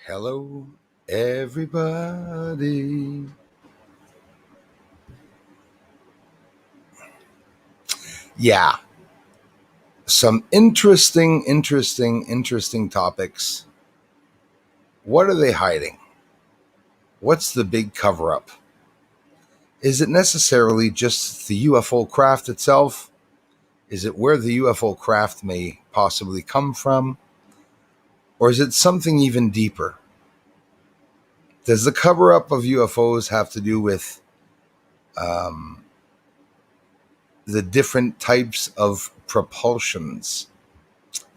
Hello, everybody. Yeah, some interesting topics. What are they hiding? What's the big cover up? Is it necessarily just the UFO craft itself? Is it where the UFO craft may possibly come from? Or is it something even deeper? Does the cover up of UFOs have to do with um, the different types of propulsions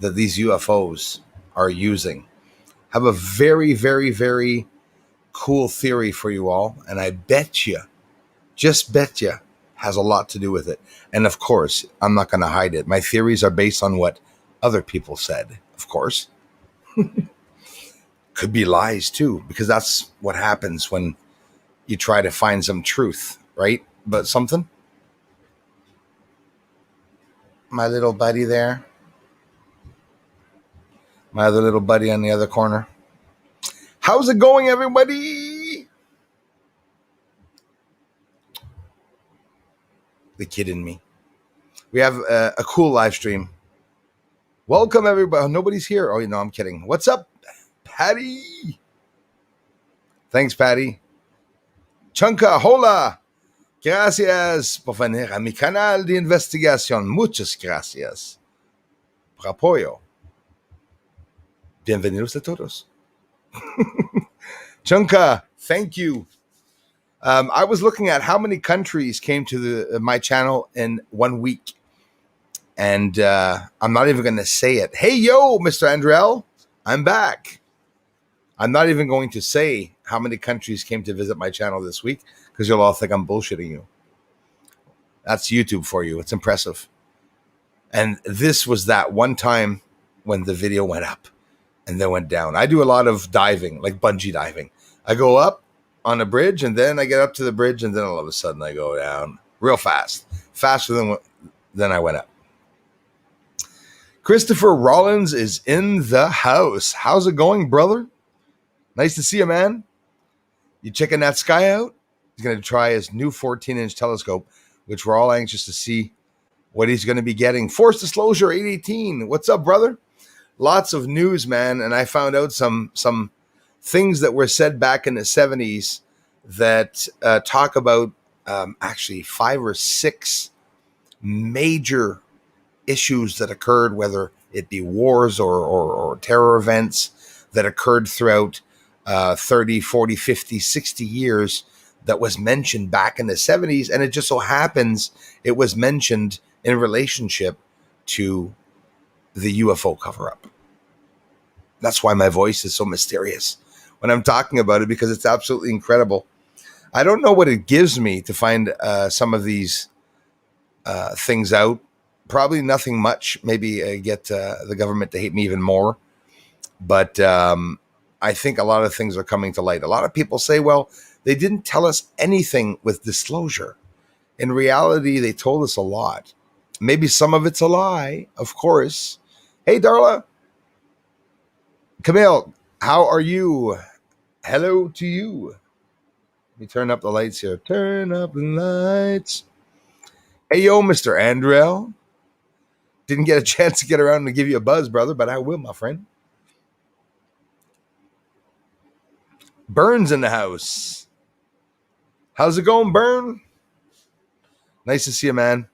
that these UFOs are using? Have a very cool theory for you all, and I bet you, just bet you, has a lot to do with it. And of course, I'm not going to hide it. My theories are based on what other people said, of course. Could be lies too, because that's what happens when you try to find some truth, right? But something, my little buddy there, my other little buddy on the other corner. How's it going, everybody? The kid in me. We have a cool live stream. Welcome, everybody. Oh, nobody's here. Oh, no, I'm kidding. What's up, Patty? Thanks, Patty. Chunka, hola. Gracias por venir a mi canal de investigación. Muchas gracias por apoyo. Bienvenidos a todos. Chunka, thank you. I was looking at how many countries came to my channel in 1 week. And I'm not even going to say it. Hey, yo, Mr. Andrell, I'm back. I'm not even going to say how many countries came to visit my channel this week because you'll all think I'm bullshitting you. That's YouTube for you. It's impressive. And this was that one time when the video went up and then went down. I do a lot of diving, like bungee diving. I go up on a bridge and then I get up to the bridge and then all of a sudden I go down real fast, faster than I went up. Christopher Rollins is in the house. How's it going, brother? Nice to see you, man. You checking that sky out? He's going to try his new 14-inch telescope, which we're all anxious to see what he's going to be getting. Force Disclosure 818. What's up, brother? Lots of news, man. And I found out some things that were said back in the 70s that talk about actually 5 or 6 major issues that occurred, whether it be wars or terror events that occurred throughout 30, 40, 50, 60 years that was mentioned back in the 70s. And it just so happens it was mentioned in relationship to the UFO cover-up. That's why my voice is so mysterious when I'm talking about it, because it's absolutely incredible. I don't know what it gives me to find some of these things out. Probably nothing much. Maybe get the government to hate me even more. But I think a lot of things are coming to light. A lot of people say, well, they didn't tell us anything with disclosure. In reality, they told us a lot. Maybe some of it's a lie, of course. Hey, Darla. Camille, how are you? Hello to you. Let me turn up the lights here. Turn up the lights. Hey, yo, Mr. Andrell. Didn't get a chance to get around and give you a buzz, brother, but I will, my friend. Burn's in the house. How's it going, Burn? Nice to see you, man.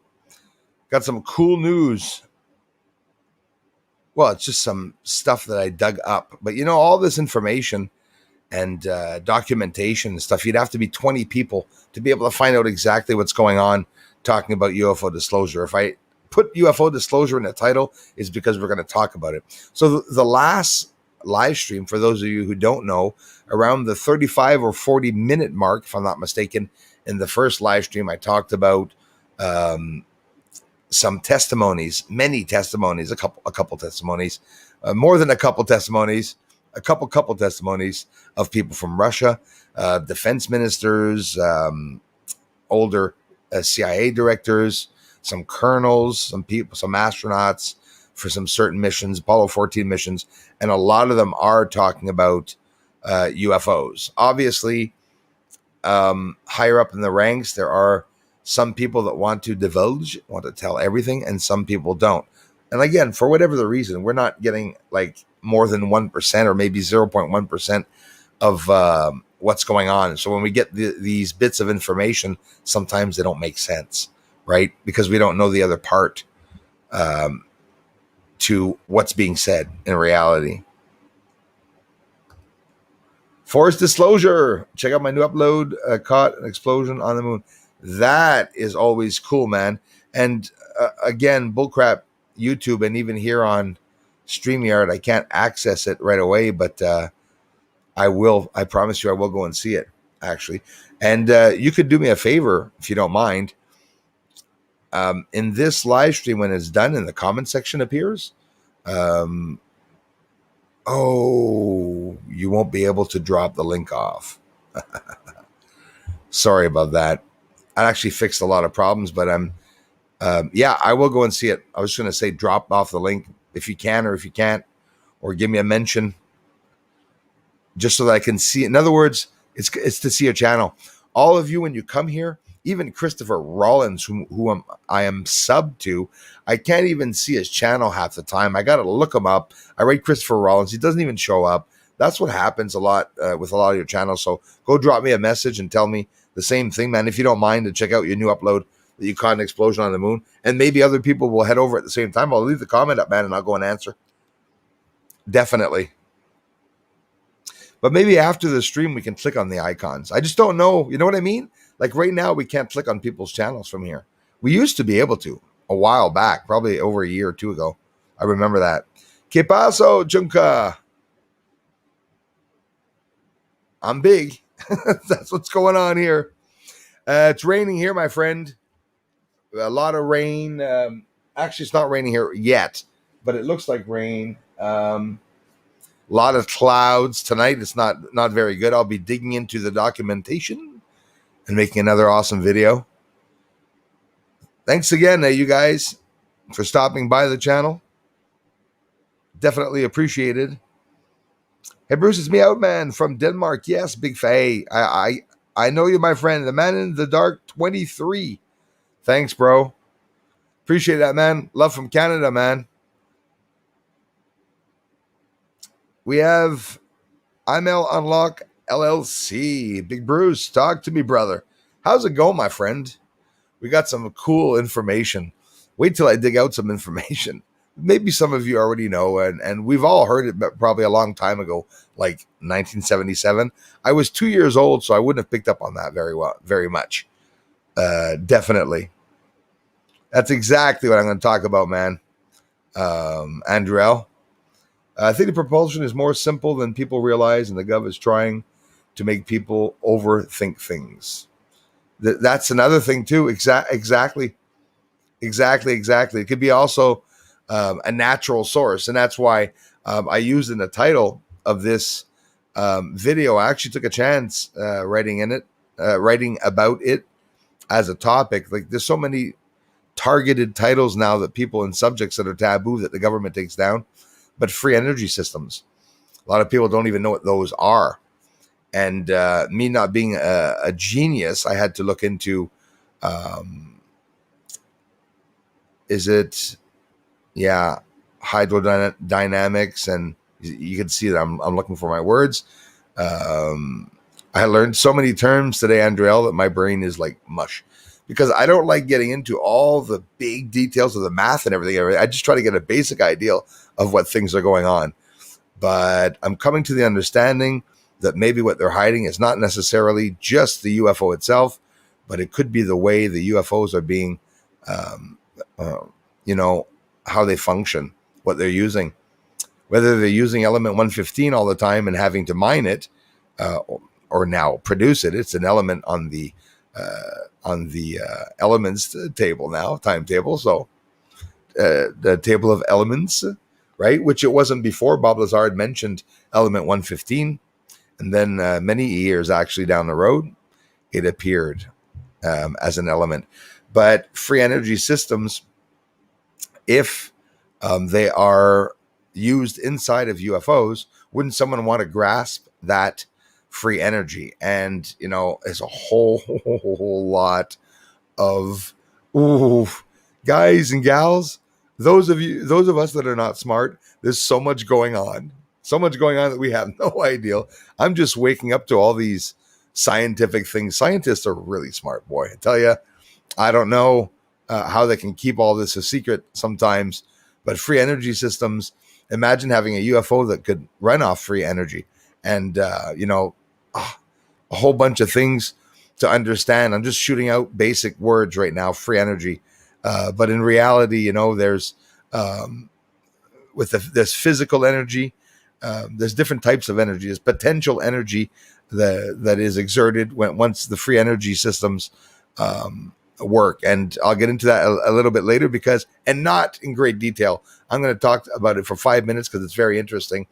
Got some cool news. Well, it's just some stuff that I dug up. But, you know, all this information and documentation and stuff, you'd have to be 20 people to be able to find out exactly what's going on talking about UFO disclosure. If I put UFO disclosure in the title, is because we're going to talk about it. So the last live stream, for those of you who don't know, around the 35 or 40 minute mark, if I'm not mistaken, in the first live stream, I talked about some testimonies, many testimonies, a couple testimonies, more than a couple testimonies, a couple testimonies of people from Russia, defense ministers, older CIA directors, some colonels, some people, some astronauts for some certain missions, Apollo 14 missions. And a lot of them are talking about UFOs. Obviously, higher up in the ranks, there are some people that want to divulge, want to tell everything, and some people don't. And again, for whatever the reason, we're not getting like more than 1% or maybe 0.1% of what's going on. So when we get these bits of information, sometimes they don't make sense, right? Because we don't know the other part to what's being said in reality. Forest disclosure. Check out my new upload. Caught an explosion on the moon. That is always cool, man. And again, bullcrap YouTube, and even here on StreamYard, I can't access it right away, but I will. I promise you, I will go and see it, actually. And you could do me a favor, if you don't mind. In this live stream, when it's done, in the comment section appears. Oh, you won't be able to drop the link off. Sorry about that. I actually fixed a lot of problems, but yeah, I will go and see it. I was going to say drop off the link if you can, or if you can't, or give me a mention just so that I can see. In other words, it's to see a channel. All of you, when you come here, even Christopher Rollins, who I am sub to, I can't even see his channel half the time. I got to look him up. I rate Christopher Rollins. He doesn't even show up. That's what happens a lot with a lot of your channels. So go drop me a message and tell me the same thing, man. If you don't mind, to check out your new upload that you caught an explosion on the moon. And maybe other people will head over at the same time. I'll leave the comment up, man, and I'll go and answer. Definitely. But maybe after the stream, we can click on the icons. I just don't know. You know what I mean? Like right now, we can't click on people's channels from here. We used to be able to a while back, probably over a year or two ago. I remember that. Que paso, Junka? I'm big. That's what's going on here. It's raining here, my friend. A lot of rain. Actually, it's not raining here yet, but it looks like rain. A lot of clouds tonight. It's not very good. I'll be digging into the documentation and making another awesome video. Thanks again, you guys, for stopping by the channel. Definitely appreciated. Hey, Bruce, it's me, Outman from Denmark. Yes, Big Faye. I know you, my friend. The Man in the Dark 23. Thanks, bro. Appreciate that, man. Love from Canada, man. We have IML Unlock LLC. Big Bruce, talk to me, brother. How's it going, my friend? We got some cool information. Wait till I dig out some information. Maybe some of you already know, and we've all heard it probably a long time ago, like 1977. I was 2 years old, so I wouldn't have picked up on that very much. Definitely. That's exactly what I'm going to talk about, man. Andrel. I think the propulsion is more simple than people realize, and the Gov is trying to make people overthink things. That's another thing too. Exactly. It could be also a natural source, and that's why I used in the title of this video. I actually took a chance writing about it as a topic. Like, there's so many targeted titles now that people and subjects that are taboo that the government takes down. But free energy systems, a lot of people don't even know what those are. And me not being a genius, I had to look into, hydrodynamics, and you can see that I'm looking for my words. I learned so many terms today, Andrel, that my brain is like mush, because I don't like getting into all the big details of the math and everything. I just try to get a basic idea of what things are going on. But I'm coming to the understanding that maybe what they're hiding is not necessarily just the UFO itself, but it could be the way the UFOs are being, how they function, what they're using, whether they're using element 115 all the time and having to mine it, or now produce it. It's an element on the elements table now, timetable. So the table of elements, right? Which it wasn't before. Bob Lazar mentioned element 115. And then many years actually down the road, it appeared as an element. But free energy systems, if they are used inside of UFOs, wouldn't someone want to grasp that free energy. And, it's a whole lot of, ooh, guys and gals, those of us that are not smart, there's so much going on that we have no idea. I'm just waking up to all these scientific things. Scientists are really smart, boy. I tell you, I don't know how they can keep all this a secret sometimes, but free energy systems. Imagine having a UFO that could run off free energy, and a whole bunch of things to understand. I'm just shooting out basic words right now, free energy, but in reality, there's there's physical energy. There's different types of energy. There's potential energy that is exerted once the free energy systems work, and I'll get into that a little bit later and not in great detail. I'm going to talk about it for 5 minutes because it's very interesting.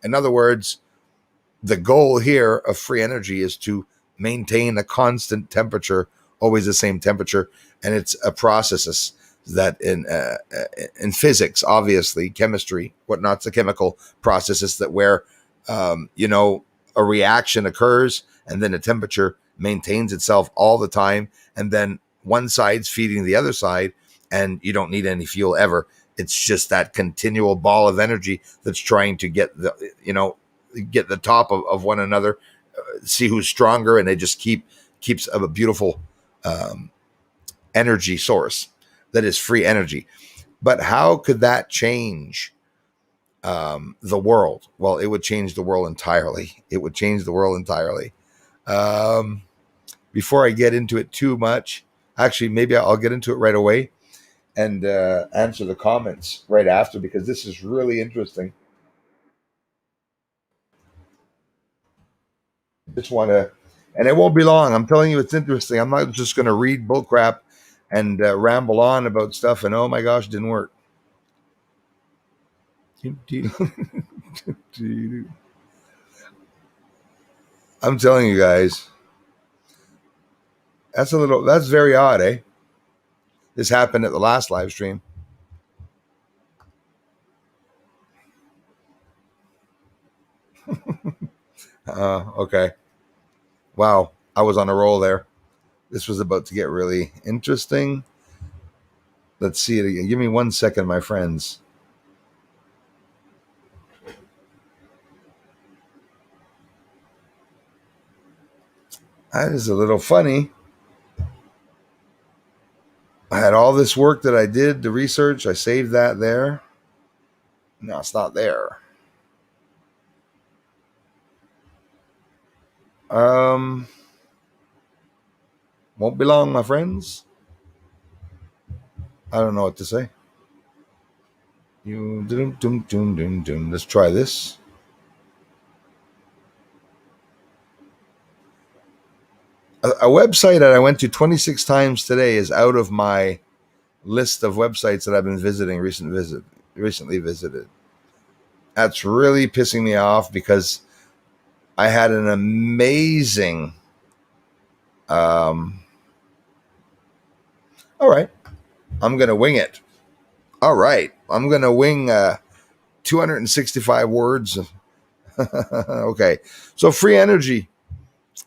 In other words, the goal here of free energy is to maintain a constant temperature, always the same temperature, and it's a process that in physics, obviously, chemistry, whatnot's a chemical processes that where a reaction occurs and then the temperature maintains itself all the time, and then one side's feeding the other side, and you don't need any fuel ever. It's just that continual ball of energy that's trying to get the top of one another, see who's stronger, and they just keeps a beautiful energy source that is free energy. But how could that change the world? Well, it would change the world entirely. It would change the world entirely. Before I get into it too much, actually, maybe I'll get into it right away and answer the comments right after, because this is really interesting. Just want to, and it won't be long. I'm telling you, it's interesting. I'm not just going to read bullcrap and ramble on about stuff, and oh my gosh, it didn't work. I'm telling you guys, that's very odd, eh? This happened at the last live stream. Okay. Wow. I was on a roll there. This was about to get really interesting. Let's see it again. Give me 1 second, my friends. That is a little funny. I had all this work that I did, the research. I saved that there. No, it's not there. Um, won't be long, my friends. I don't know what to say. Let's try this. A website that I went to 26 times today is out of my list of websites that I've been visiting recently visited. That's really pissing me off because I had an amazing all right, I'm gonna wing it. All right, I'm gonna wing 265 words. Okay, so free energy.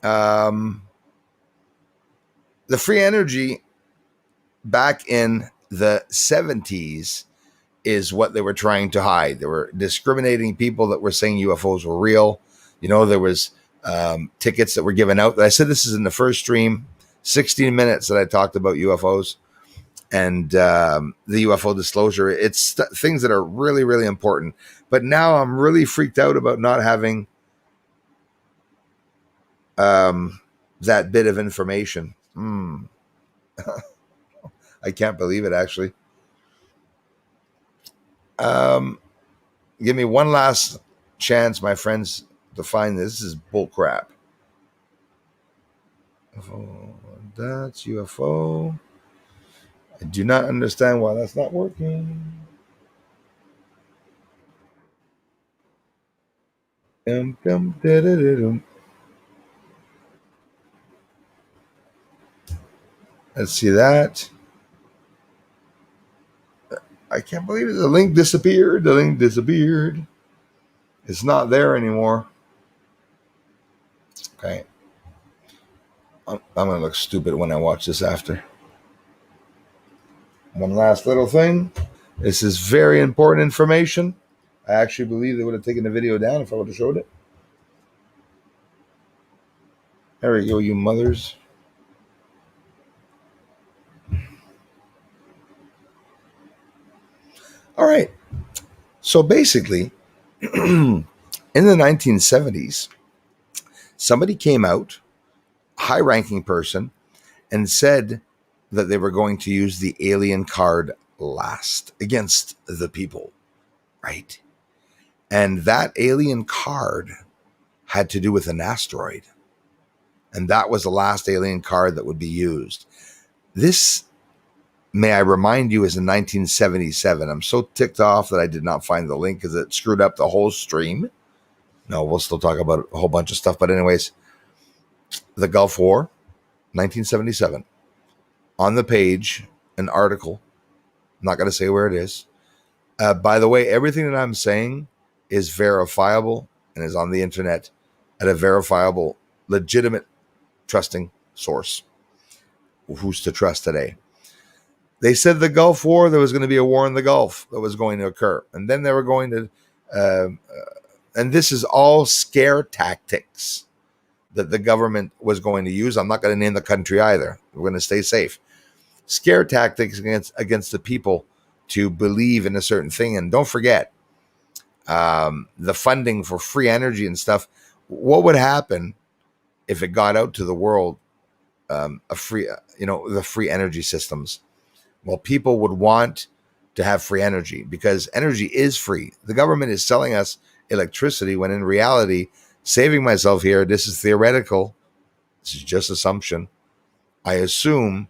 Um, the free energy back in the 70s is what they were trying to hide. They were discriminating people that were saying UFOs were real. There was tickets that were given out. I said this is in the first stream, 16 minutes that I talked about UFOs and the UFO disclosure. It's things that are really, really important. But now I'm really freaked out about not having that bit of information. I can't believe it, actually. Give me one last chance, my friends, to find this. This is bull crap. That's UFO. I do not understand why that's not working. Let's see that. I can't believe it. The link disappeared. It's not there anymore. Okay. I'm going to look stupid when I watch this after. One last little thing. This is very important information. I actually believe they would have taken the video down if I would have showed it. There we go, you mothers. All right. So basically, in the 1970s, somebody came out, high ranking person, and said that they were going to use the alien card last against the people, right? And that alien card had to do with an asteroid. And that was the last alien card that would be used. This, may I remind you, is in 1977. I'm so ticked off that I did not find the link because it screwed up the whole stream. No, we'll still talk about a whole bunch of stuff. But anyways, the Gulf War, 1977. On the page, an article. I'm not going to say where it is. By the way, everything that I'm saying is verifiable and is on the internet at a verifiable, legitimate, trusting source. Who's to trust today? They said the Gulf War, there was going to be a war in the Gulf that was going to occur. And then they were going to, and this is all scare tactics that the government was going to use. I'm not going to name the country either. We're going to stay safe. Scare tactics against the people to believe in a certain thing. And don't forget, the funding for free energy and stuff. What would happen if it got out to the world, the free energy systems? Well, people would want to have free energy because energy is free. The government is selling us electricity when in reality, saving myself here, this is theoretical. This is just assumption. I assume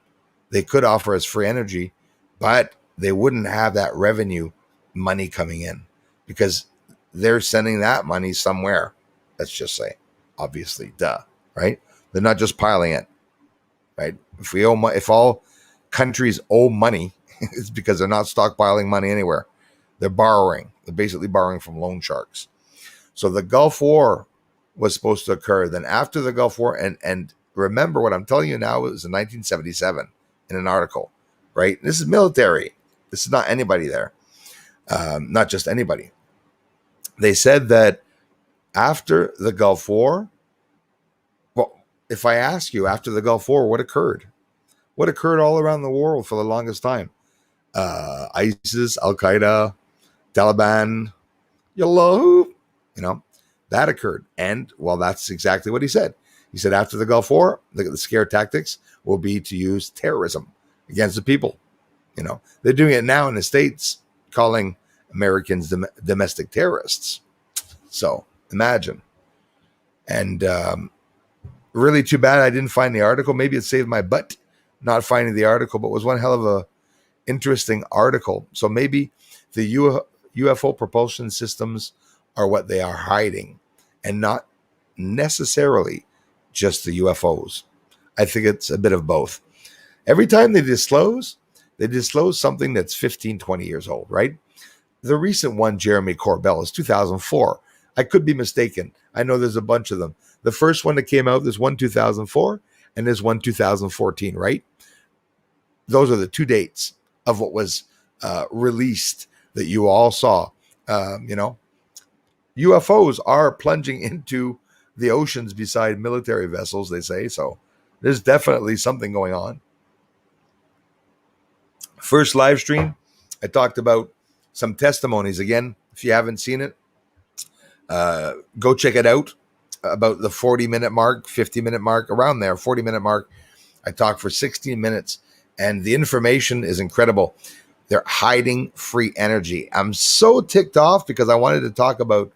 they could offer us free energy, but they wouldn't have that revenue money coming in because they're sending that money somewhere. Let's just say, obviously, right? They're not just piling it, right? If all countries owe money, it's because they're not stockpiling money anywhere. They're borrowing. They're basically borrowing from loan sharks. So the Gulf War was supposed to occur. Then after the Gulf War, and remember what I'm telling you now is in 1977 in an article, right? This is military. This is not anybody there. Not just anybody. They said that after the Gulf War, well, if I ask you after the Gulf War, what occurred? What occurred all around the world for the longest time? ISIS, Al Qaeda, Taliban, Yallah, that occurred. And well, that's exactly what he said. He said after the Gulf War, the scare tactics will be to use terrorism against the people. They're doing it now in the States, calling Americans domestic terrorists. So imagine. And really too bad I didn't find the article. Maybe it saved my butt not finding the article, but it was one hell of a interesting article. So maybe the UFO propulsion systems are what they are hiding and not necessarily just the UFOs. I think it's a bit of both. Every time they disclose something that's 15, 20 years old, right? The recent one, Jeremy Corbell, is 2004. I could be mistaken. I know there's a bunch of them. The first one that came out, there's one 2004 and there's one 2014, right? Those are the two dates of what was released that you all saw. UFOs are plunging into the oceans beside military vessels, they say. So there's definitely something going on. First live stream, I talked about some testimonies. Again, if you haven't seen it, go check it out. About the 40-minute mark, 50-minute mark, around there, 40-minute mark. I talked for 16 minutes, and the information is incredible. They're hiding free energy. I'm so ticked off because I wanted to talk about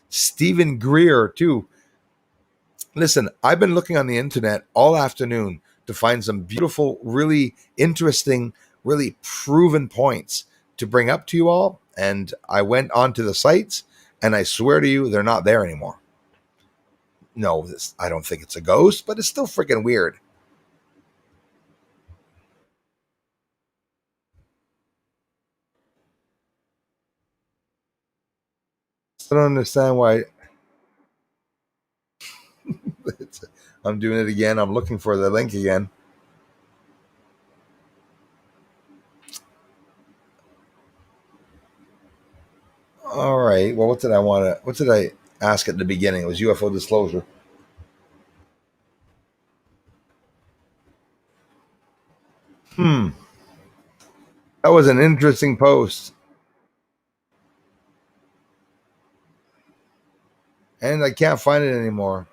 Stephen Greer too. Listen, I've been looking on the internet all afternoon to find some beautiful, really interesting, really proven points to bring up to you all. And I went onto the sites, and I swear to you, they're not there anymore. No, I don't think it's a ghost, but it's still freaking weird. I don't understand why. I'm doing it again. I'm looking for the link again. All right. Well, what did I want to? What did I ask at the beginning? It was UFO disclosure. Hmm. That was an interesting post, and I can't find it anymore.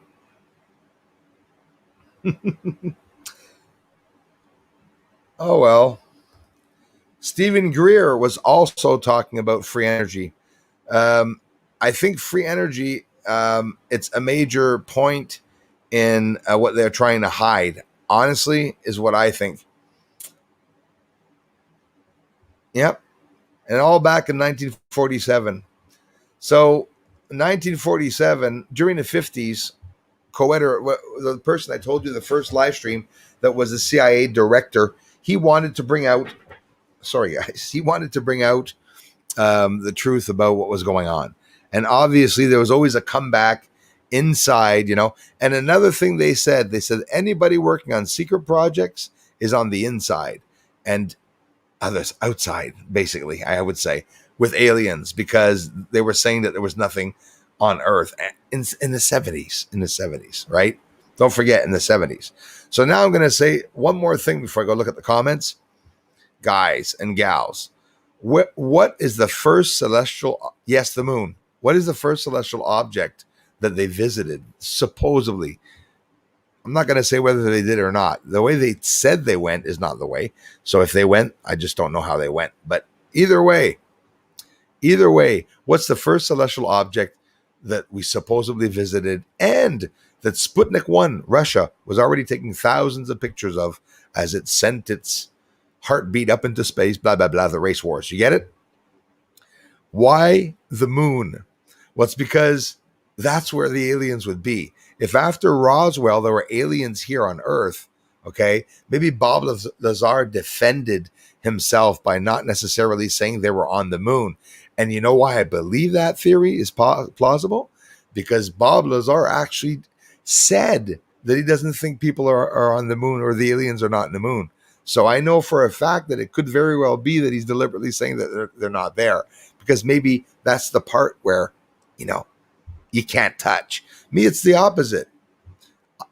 Oh well. Stephen Greer was also talking about free energy. Um, I think free energy. It's a major point in what they're trying to hide. Honestly, is what I think. Yep, and all back in 1947. So, 1947 during the 50s, Coetter, the person I told you the first live stream that was a CIA director, he wanted to bring out. Sorry, guys, he wanted to bring out the truth about what was going on. And obviously, there was always a comeback inside, And another thing they said anybody working on secret projects is on the inside and others outside, basically, I would say, with aliens, because they were saying that there was nothing on Earth in the 70s, right? Don't forget, in the 70s. So now I'm going to say one more thing before I go look at the comments. Guys and gals, what is the first celestial? Yes, the moon. What is the first celestial object that they visited? Supposedly, I'm not going to say whether they did or not. The way they said they went is not the way. So if they went, I just don't know how they went. But either way, what's the first celestial object that we supposedly visited and that Sputnik 1, Russia, was already taking thousands of pictures of as it sent its heartbeat up into space, blah, blah, blah, the race wars. You get it? Why the moon? Well, it's because that's where the aliens would be. If after Roswell there were aliens here on Earth, okay, maybe Bob Lazar defended himself by not necessarily saying they were on the moon. And you know why I believe that theory is plausible? Because Bob Lazar actually said that he doesn't think people are on the moon or the aliens are not in the moon. So I know for a fact that it could very well be that he's deliberately saying that they're not there, because maybe that's the part where, you know, you can't touch. Me, it's the opposite.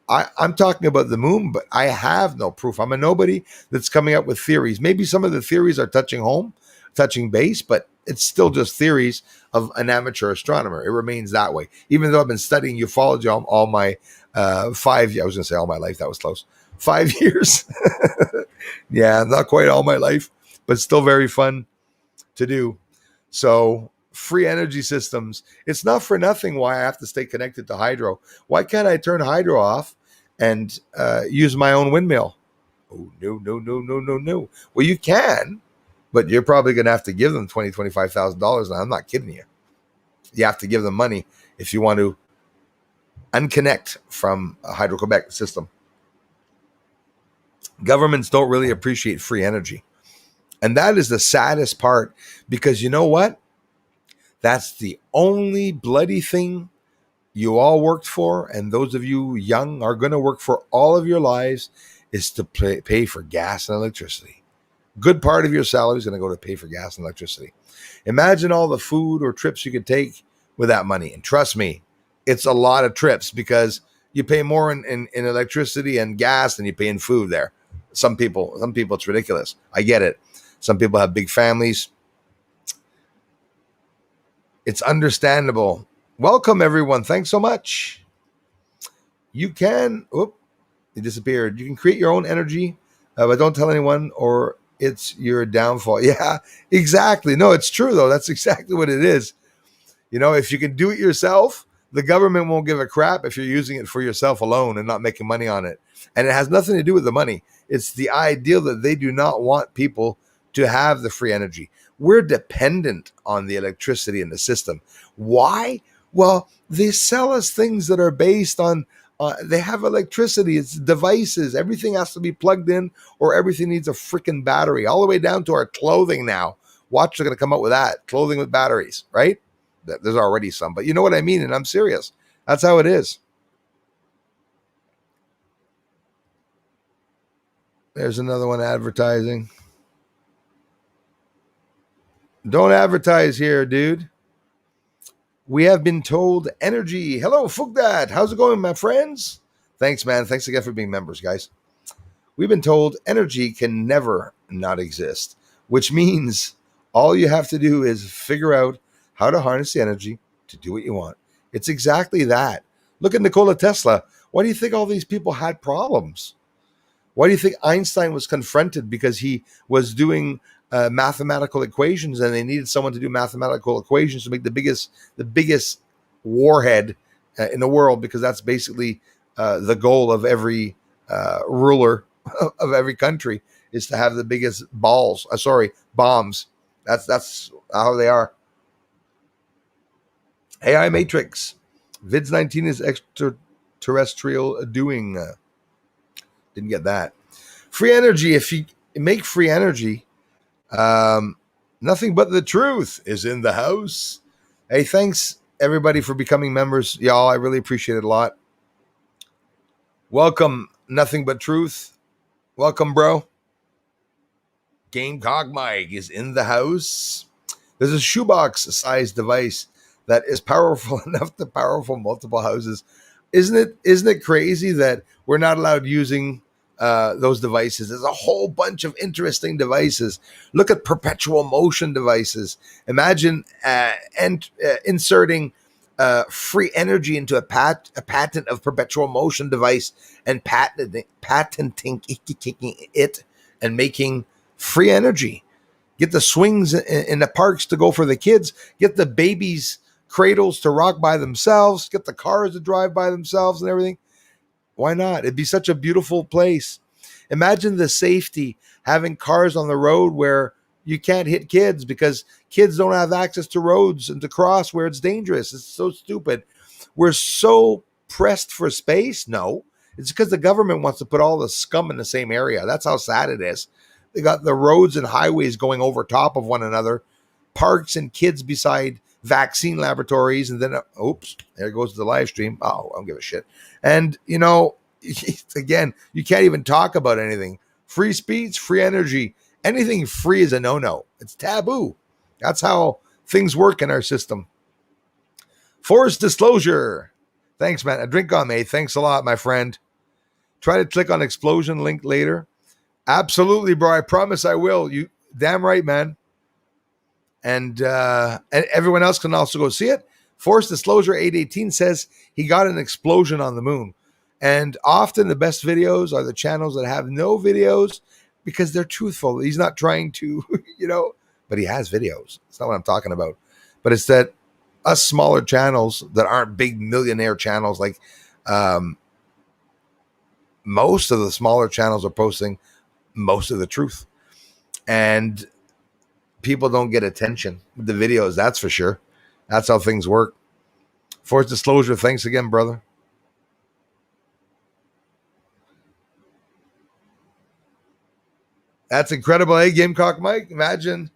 I'm talking about the moon, but I have no proof. I'm a nobody that's coming up with theories. Maybe some of the theories are touching base, but it's still just theories of an amateur astronomer. It remains that way. Even though I've been studying ufology all my 5 years, I was going to say all my life. That was close. 5 years. Yeah, not quite all my life, but still very fun to do. So, free energy systems. It's not for nothing why I have to stay connected to hydro. Why can't I turn hydro off and use my own windmill? Oh, no, no, no, no, no, no. Well, you can, but you're probably going to have to give them $25,000. And I'm not kidding you. You have to give them money if you want to unconnect from a Hydro Quebec system. Governments don't really appreciate free energy. And that is the saddest part, because you know what? That's the only bloody thing you all worked for, and those of you young are going to work for all of your lives, is to pay for gas and electricity. Good part of your salary is going to go to pay for gas and electricity. Imagine all the food or trips you could take with that money. And trust me, it's a lot of trips, because you pay more in electricity and gas than you pay in food there. Some people, it's ridiculous. I get it. Some people have big families. It's understandable. Welcome, everyone. Thanks so much. You can, it disappeared. You can create your own energy, but don't tell anyone or it's your downfall. Yeah, exactly. No, it's true, though. That's exactly what it is. You know, if you can do it yourself, the government won't give a crap if you're using it for yourself alone and not making money on it. And it has nothing to do with the money. It's the ideal that they do not want people to have the free energy. We're dependent on the electricity in the system. Why? Well, they sell us things that are based on, they have electricity, it's devices, everything has to be plugged in, or everything needs a freaking battery, all the way down to our clothing now. Watch, they're going to come up with that, clothing with batteries, right? There's already some, but you know what I mean, and I'm serious. That's how it is. There's another one advertising. Don't advertise here, dude. We have been told energy. Hello, Fugdat. How's it going, my friends? Thanks, man. Thanks again for being members, guys. We've been told energy can never not exist, which means all you have to do is figure out how to harness the energy to do what you want. It's exactly that. Look at Nikola Tesla. Why do you think all these people had problems? Why do you think Einstein was confronted because he was doing mathematical equations, and they needed someone to do mathematical equations to make the biggest warhead in the world, because that's basically the goal of every ruler of every country, is to have the biggest bombs. That's how they are. AI Matrix. Vids 19 is extraterrestrial doing. Didn't get that. Free energy. If you make free energy, nothing but the truth is in the house. Hey, thanks everybody for becoming members, y'all. I really appreciate it a lot. Welcome, Nothing But Truth. Welcome, bro. Gamecock Mike is in the house. There's a shoebox-sized device that is powerful enough to powerful multiple houses. Isn't it crazy that we're not allowed using those devices? There's a whole bunch of interesting devices. Look at perpetual motion devices. Imagine inserting free energy into a patent of perpetual motion device and patenting it and making free energy. Get the swings in the parks to go for the kids. Get the babies' cradles to rock by themselves. Get the cars to drive by themselves and everything. Why not? It'd be such a beautiful place. Imagine the safety, having cars on the road where you can't hit kids because kids don't have access to roads and to cross where it's dangerous. It's so stupid. We're so pressed for space. No, it's because the government wants to put all the scum in the same area. That's how sad it is. They got the roads and highways going over top of one another, parks and kids beside vaccine laboratories, and then oops, there goes the live stream. Oh, I don't give a shit. And again, you can't even talk about anything. Free speech, free energy, anything free is a no-no. It's taboo. That's how things work in our system. Forced disclosure. Thanks, man. A drink on me. Thanks a lot, my friend. Try to click on explosion link later. Absolutely, bro. I promise I will. You damn right, man. And everyone else can also go see it. Forced Disclosure 818 says he got an explosion on the moon. And often the best videos are the channels that have no videos because they're truthful. He's not trying to, but he has videos. It's not what I'm talking about. But it's that us smaller channels that aren't big millionaire channels, like most of the smaller channels are posting most of the truth. And people don't get attention with the videos, that's for sure. That's how things work. Forced Disclosure, thanks again, brother. That's incredible. Hey, Gamecock Mike, imagine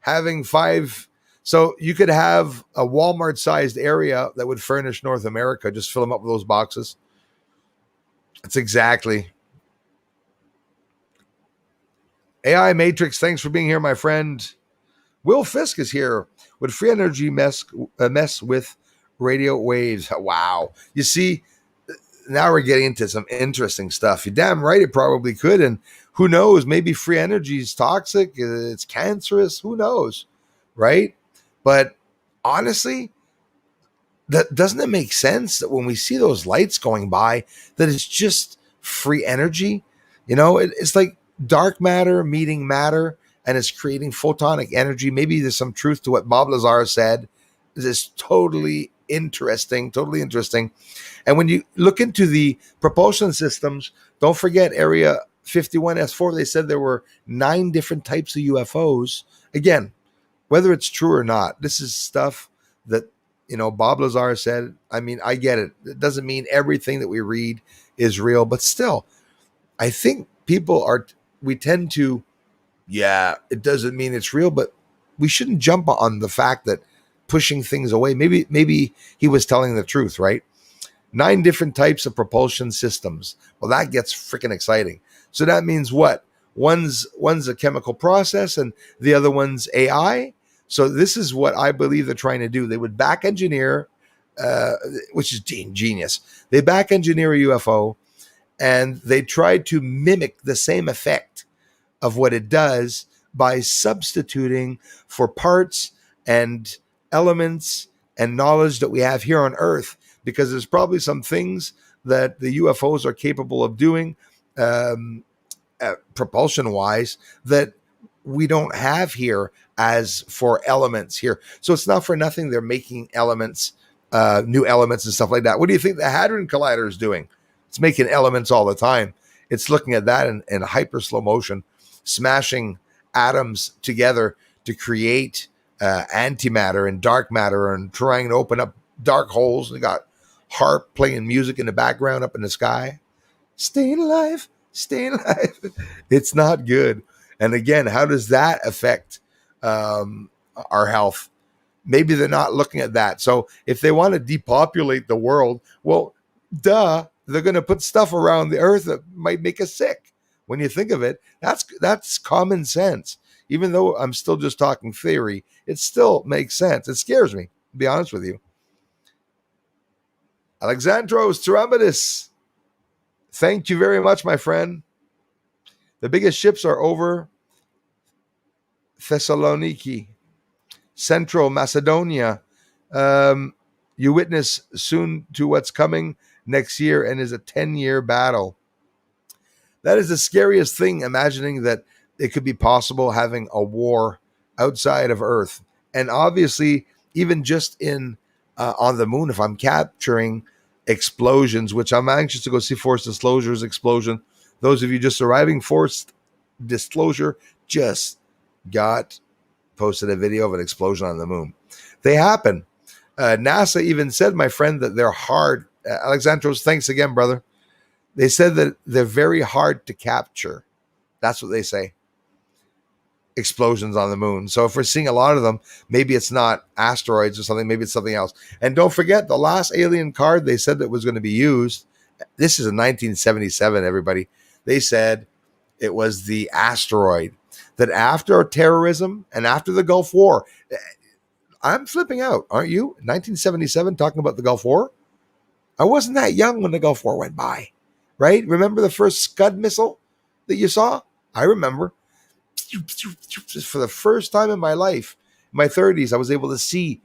having 5. So you could have a Walmart-sized area that would furnish North America. Just fill them up with those boxes. That's exactly. AI Matrix, thanks for being here, my friend. Will Fisk is here. Would free energy mess with radio waves? Wow. You see, now we're getting into some interesting stuff. You're damn right it probably could. And who knows? Maybe free energy is toxic. It's cancerous. Who knows? Right? But honestly, doesn't it make sense that when we see those lights going by, that it's just free energy? It's like dark matter meeting matter, and it's creating photonic energy. Maybe there's some truth to what Bob Lazar said. This is totally interesting. And when you look into the propulsion systems, don't forget Area 51S4. They said there were 9 different types of UFOs. Again, whether it's true or not, this is stuff that, Bob Lazar said. I mean, I get it. It doesn't mean everything that we read is real, but still, I think we tend to, it doesn't mean it's real, but we shouldn't jump on the fact that pushing things away. Maybe he was telling the truth, right? 9 different types of propulsion systems. Well, that gets freaking exciting. So that means what? One's a chemical process and the other one's AI. So this is what I believe they're trying to do. They would back engineer, uh, which is genius. They back engineer a UFO and they try to mimic the same effect of what it does by substituting for parts and elements and knowledge that we have here on Earth, because there's probably some things that the UFOs are capable of doing, um, propulsion wise, that we don't have here as for elements here. So it's not for nothing they're making elements, new elements and stuff like that. What do you think the Hadron Collider is doing? It's making elements all the time. It's looking at that in hyper slow motion, smashing atoms together to create antimatter and dark matter, and trying to open up dark holes. And they got harp playing music in the background up in the sky. Staying alive, staying alive. It's not good. And again, how does that affect our health? Maybe they're not looking at that. So if they want to depopulate the world, well, duh, they're going to put stuff around the earth that might make us sick. When you think of it, that's common sense. Even though I'm still just talking theory, it still makes sense. It scares me, to be honest with you. Alexandros Taramadis, thank you very much, my friend. The biggest ships are over Thessaloniki, Central Macedonia. You witness soon to what's coming next year and is a 10-year battle. That is the scariest thing, imagining that it could be possible having a war outside of Earth. And obviously, even just in on the moon, if I'm capturing explosions, which I'm anxious to go see Forced Disclosure's explosion. Those of you just arriving, Forced Disclosure just got posted a video of an explosion on the moon. They happen. NASA even said, my friend, that they're hard. Alexandros, thanks again, brother. They said that they're very hard to capture. That's what they say. Explosions on the moon. So if we're seeing a lot of them, maybe it's not asteroids or something. Maybe it's something else. And don't forget, the last alien card they said that was going to be used. This is in 1977, everybody. They said it was the asteroid. That after terrorism and after the Gulf War, I'm flipping out, aren't you? 1977, talking about the Gulf War. I wasn't that young when the Gulf War went by, right? Remember the first Scud missile that you saw? I remember. For the first time in my life, in my 30s, I was able to see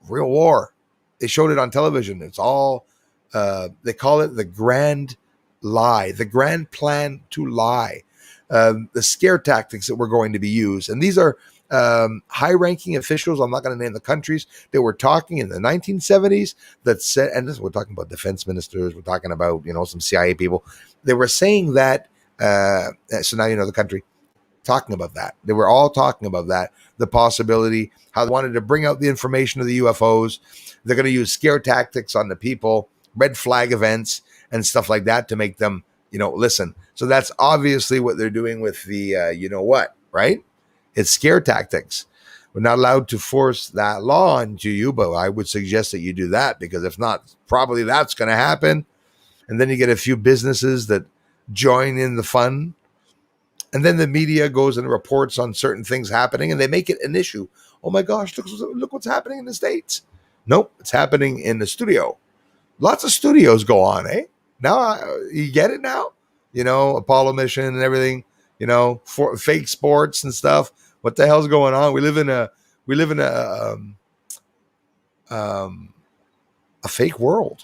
real war. They showed it on television. It's all, they call it the grand lie, the grand plan to lie, the scare tactics that were going to be used. And these are high-ranking officials. I'm not going to name the countries. They were talking in the 1970s that said, and this, we're talking about defense ministers. We're talking about, some CIA people. They were saying that, so now you know the country. Talking about that. They were all talking about that, the possibility, how they wanted to bring out the information of the UFOs. They're going to use scare tactics on the people, red flag events, and stuff like that to make them, listen. So that's obviously what they're doing with the, right? It's scare tactics. We're not allowed to force that law onto you, but I would suggest that you do that, because if not, probably that's going to happen. And then you get a few businesses that join in the fun. And then the media goes and reports on certain things happening, and they make it an issue. Oh my gosh, look what's happening in the States. Nope, it's happening in the studio. Lots of studios go on, eh? Now, you get it now? Apollo mission and everything, for fake sports and stuff. What the hell's going on? We live in a fake world.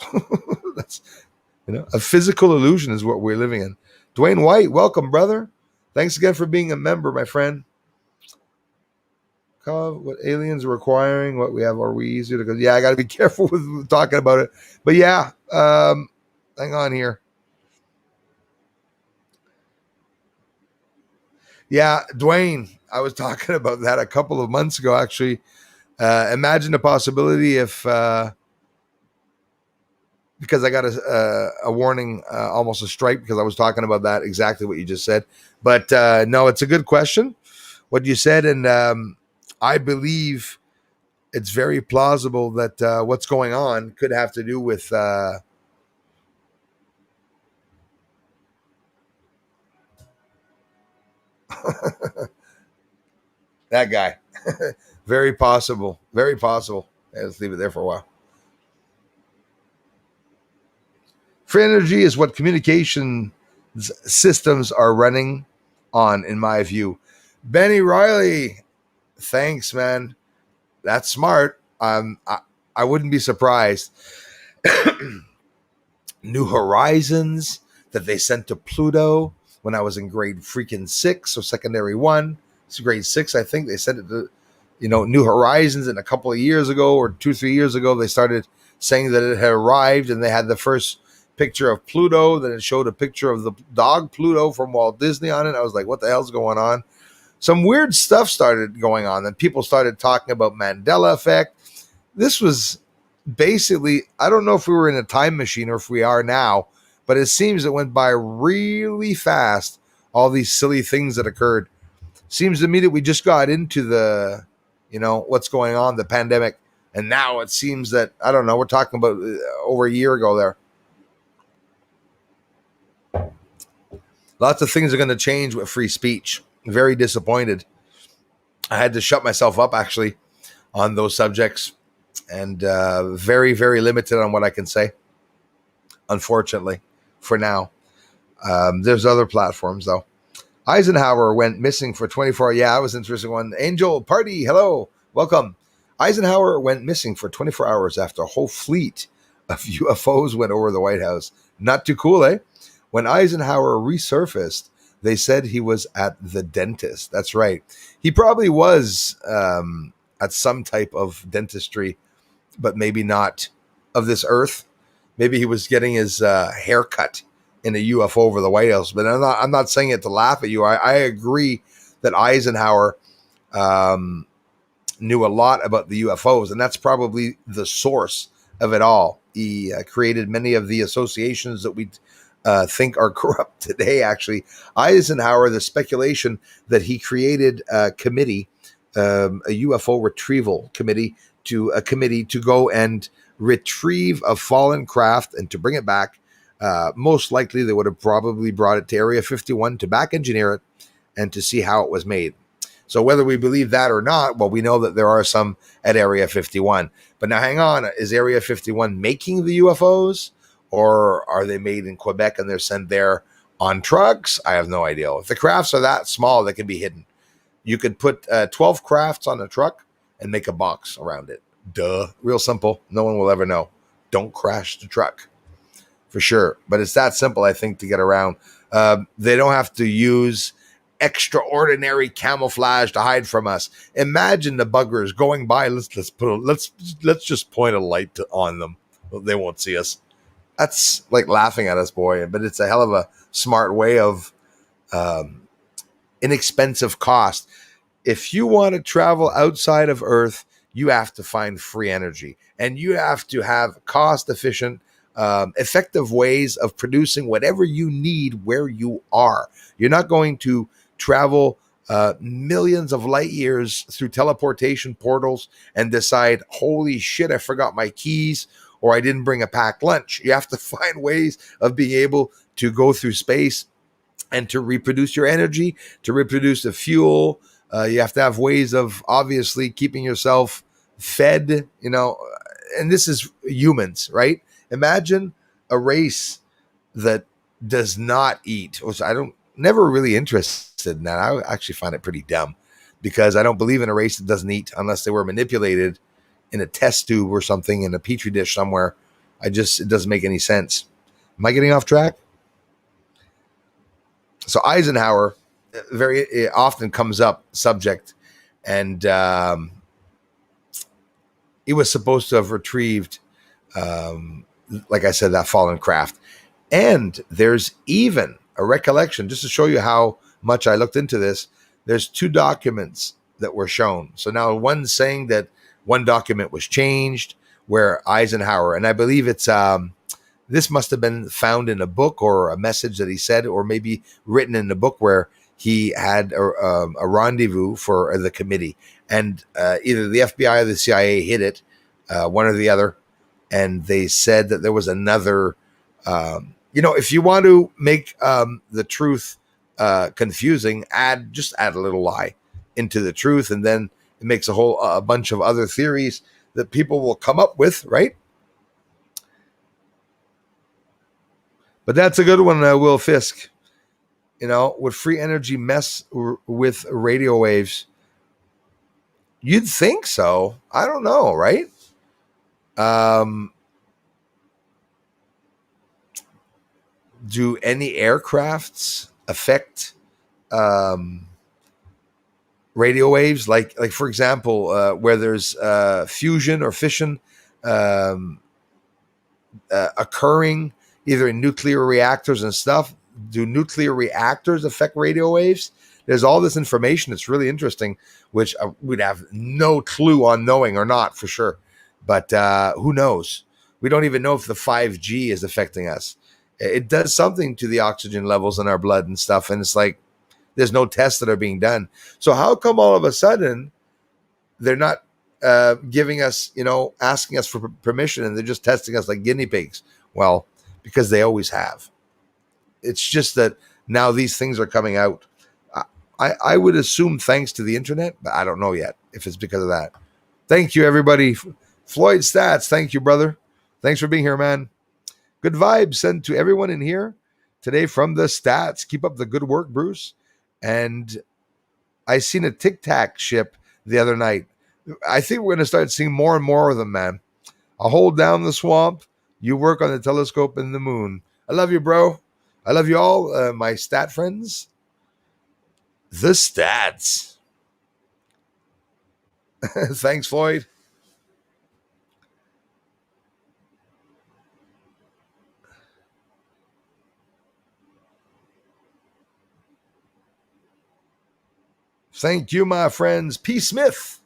That's, a physical illusion is what we're living in. Dwayne White, welcome, brother. Thanks again for being a member, my friend. What aliens are requiring, what we have, are we easier to go? Yeah, I got to be careful with talking about it. But yeah, hang on here. Yeah, Dwayne, I was talking about that a couple of months ago, actually. Imagine the possibility if, because I got a warning, almost a strike, because I was talking about that, exactly what you just said. But no, it's a good question, what you said. And I believe it's very plausible that what's going on could have to do with That guy. Very possible. Very possible. Yeah, let's leave it there for a while. Free energy is what communication systems are running on, in my view. Benny Riley, thanks, man. That's smart. I wouldn't be surprised. New Horizons that they sent to Pluto when I was in grade freaking 6 or secondary 1. It's grade 6, I think. They sent it to, New Horizons, and a couple of years ago or 2-3 years ago, they started saying that it had arrived, and they had the first picture of Pluto. Then it showed a picture of the dog Pluto from Walt Disney on it. I was like, what the hell's going on? Some weird stuff started going on. Then people started talking about Mandela effect. This was basically, I don't know if we were in a time machine or if we are now, but it seems it went by really fast. All these silly things that occurred. Seems to me that we just got into the, what's going on, the pandemic. And now it seems that, I don't know, we're talking about over a year ago there. Lots of things are going to change with free speech. Very disappointed. I had to shut myself up, actually, on those subjects. And very, very limited on what I can say, unfortunately, for now. There's other platforms, though. Eisenhower went missing for 24 hours. Yeah, that was an interesting one. Angel Party, hello, welcome. Eisenhower went missing for 24 hours after a whole fleet of UFOs went over the White House. Not too cool, eh? When Eisenhower resurfaced, they said he was at the dentist. That's right. He probably was at some type of dentistry, but maybe not of this earth. Maybe he was getting his hair cut in a UFO over the White House. But I'm not saying it to laugh at you. I agree that Eisenhower knew a lot about the UFOs, and that's probably the source of it all. He created many of the associations that we think are corrupt today, actually. Eisenhower, the speculation that he created a committee, a UFO retrieval committee, to go and retrieve a fallen craft and to bring it back. Most likely they would have probably brought it to Area 51 to back engineer it and to see how it was made. So whether we believe that or not, well, we know that there are some at Area 51. But now hang on, is Area 51 making the UFOs, or are they made in Quebec and they're sent there on trucks? I have no idea. If the crafts are that small, they can be hidden. You could put 12 crafts on a truck and make a box around it. Duh. Real simple. No one will ever know. Don't crash the truck. For sure. But it's that simple, I think, to get around. They don't have to use extraordinary camouflage to hide from us. Imagine the buggers going by. Let's just point a light on them. They won't see us. That's like laughing at us, boy. But it's a hell of a smart way of inexpensive cost. If you want to travel outside of Earth, you have to find free energy, and you have to have cost-efficient, effective ways of producing whatever you need where you are. You're not going to travel millions of light years through teleportation portals and decide, holy shit, I forgot my keys, or I didn't bring a packed lunch. You have to find ways of being able to go through space and to reproduce your energy, to reproduce the fuel. You have to have ways of obviously keeping yourself fed, and this is humans, right? Imagine a race that does not eat. Never really interested in that. I actually find it pretty dumb, because I don't believe in a race that doesn't eat unless they were manipulated in a test tube or something in a petri dish somewhere. It doesn't make any sense. Am I getting off track? So Eisenhower very often comes up subject, and he was supposed to have retrieved, like I said, that fallen craft. And there's even a recollection, just to show you how much I looked into this. There's 2 documents that were shown. So now one's saying that one document was changed where Eisenhower, and I believe it's this must have been found in a book or a message that he said, or maybe written in the book, where he had a rendezvous for the committee, and either the FBI or the CIA hid it, one or the other, and they said that there was another. If you want to make the truth confusing, add a little lie into the truth, and then it makes a bunch of other theories that people will come up with, right? But that's a good one, Will Fisk. Would free energy mess with radio waves? You'd think so. I don't know, right? Do any aircrafts affect radio waves? Like for example, where there's fusion or fission occurring either in nuclear reactors and stuff. Do nuclear reactors affect radio waves? There's all this information. It's really interesting, which we'd have no clue on knowing or not for sure. But who knows? We don't even know if the 5G is affecting us. It does something to the oxygen levels in our blood and stuff. And it's like, there's no tests that are being done. So how come all of a sudden they're not giving us, asking us for permission, and they're just testing us like guinea pigs? Well, because they always have. It's just that now these things are coming out. I would assume thanks to the internet, but I don't know yet if it's because of that. Thank you, everybody. Floyd Stats, thank you, brother. Thanks for being here, man. Good vibes sent to everyone in here today from the Stats. Keep up the good work, Bruce. And I seen a Tic Tac ship the other night. I think we're going to start seeing more and more of them, man. I'll hold down the swamp. You work on the telescope and the moon. I love you, bro. I love you all, my stat friends. The Stats. Thanks, Floyd. Thank you, my friends. P. Smith.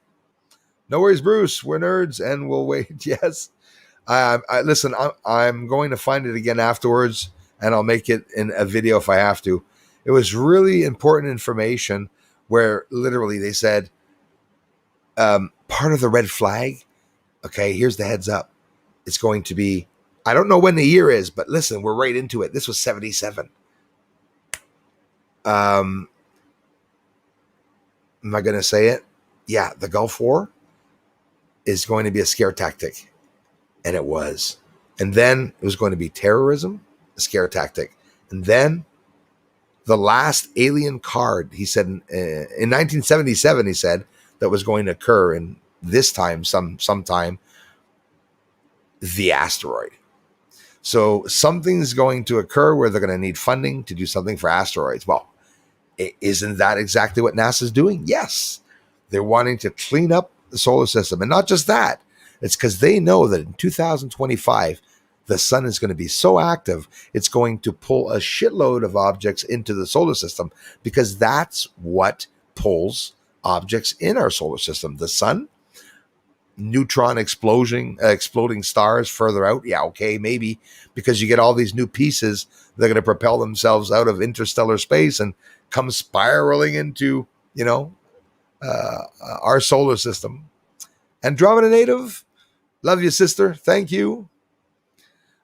No worries, Bruce. We're nerds and we'll wait. Yes. Listen, I'm going to find it again afterwards, and I'll make it in a video if I have to. It was really important information where literally they said, part of the red flag, okay, here's the heads up. It's going to be, I don't know when the year is, but listen, we're right into it. This was 77. Am I going to say it? Yeah, the Gulf War is going to be a scare tactic. And it was. And then it was going to be terrorism, a scare tactic. And then the last alien card, he said, in 1977, he said, that was going to occur in this time, sometime, the asteroid. So something's going to occur where they're going to need funding to do something for asteroids. Well, isn't that exactly what NASA's doing? Yes. They're wanting to clean up the solar system. And not just that. It's because they know that in 2025, the sun is going to be so active, it's going to pull a shitload of objects into the solar system, because that's what pulls objects in our solar system. The sun, neutron exploding stars further out. Yeah, okay, maybe, because you get all these new pieces that are going to propel themselves out of interstellar space and come spiraling into, our solar system. Andromeda native, love you, sister. Thank you.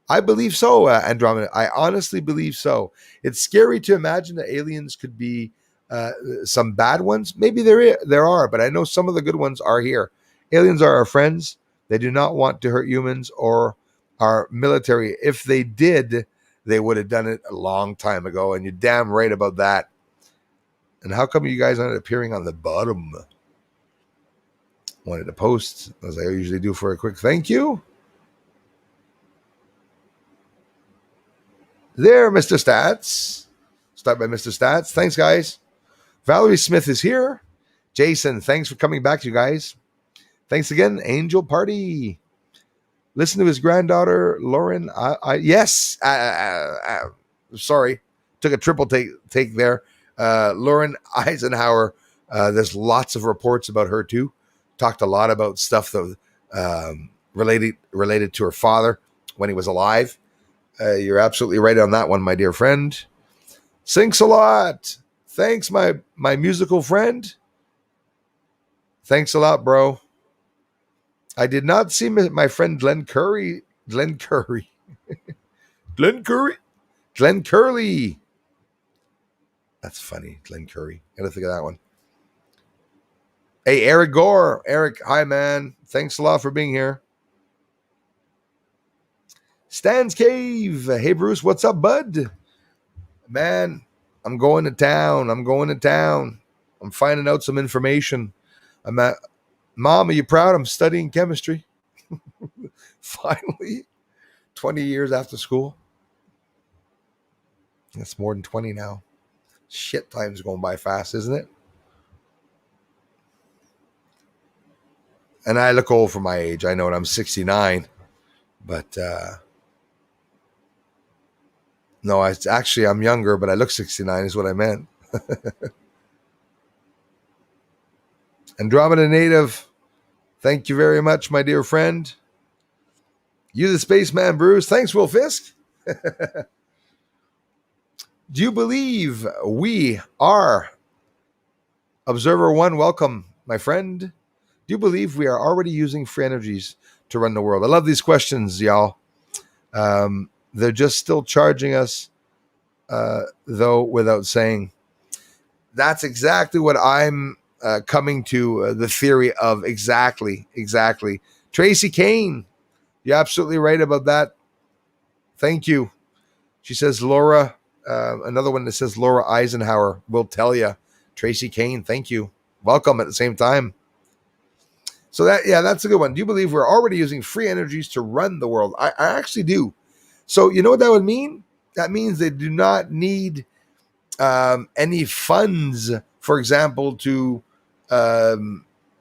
I believe so, Andromeda. I honestly believe so. It's scary to imagine that aliens could be some bad ones. Maybe there are, but I know some of the good ones are here. Aliens are our friends. They do not want to hurt humans or our military. If they did, they would have done it a long time ago, and you're damn right about that. And how come you guys aren't appearing on the bottom? Wanted to post, as I usually do, for a quick thank you. There, Mr. Stats. Start by Mr. Stats. Thanks, guys. Valerie Smith is here. Jason, thanks for coming back, you guys. Thanks again, Angel Party. Listen to his granddaughter, Lauren. Yes. Sorry. Took a triple take there. Lauren Eisenhower. There's lots of reports about her, too. Talked a lot about stuff that related to her father when he was alive. You're absolutely right on that one, my dear friend. Thanks a lot. Thanks, my musical friend. Thanks a lot, bro. I did not see my friend Glenn Curry. Glenn Curry. That's funny. Glenn Curry. Gotta think of that one. Hey, Eric Gore. Eric, hi, man. Thanks a lot for being here. Stan's Cave. Hey, Bruce, what's up, bud? Man, I'm going to town. I'm finding out some information. I'm at, Mom, are you proud? I'm studying chemistry. Finally, 20 years after school. That's more than 20 now. Shit, time's going by fast, isn't it? And I look old for my age. I know it. I'm 69. But no, I'm younger, but I look 69 is what I meant. Andromeda Native, thank you very much, my dear friend. You the spaceman, Bruce. Thanks, Will Fisk. Do you believe we are Observer One? Welcome, my friend. Do you believe we are already using free energies to run the world? I love these questions, y'all. They're just still charging us, though, without saying. That's exactly what I'm coming to the theory of. Exactly. Tracy Kane, you're absolutely right about that. Thank you. She says, Laura, another one that says Laura Eisenhower will tell you. Tracy Kane, thank you. Welcome at the same time. So that's a good one. Do you believe we're already using free energies to run the world? I actually do. So you know what that would mean? That means they do not need any funds, for example, to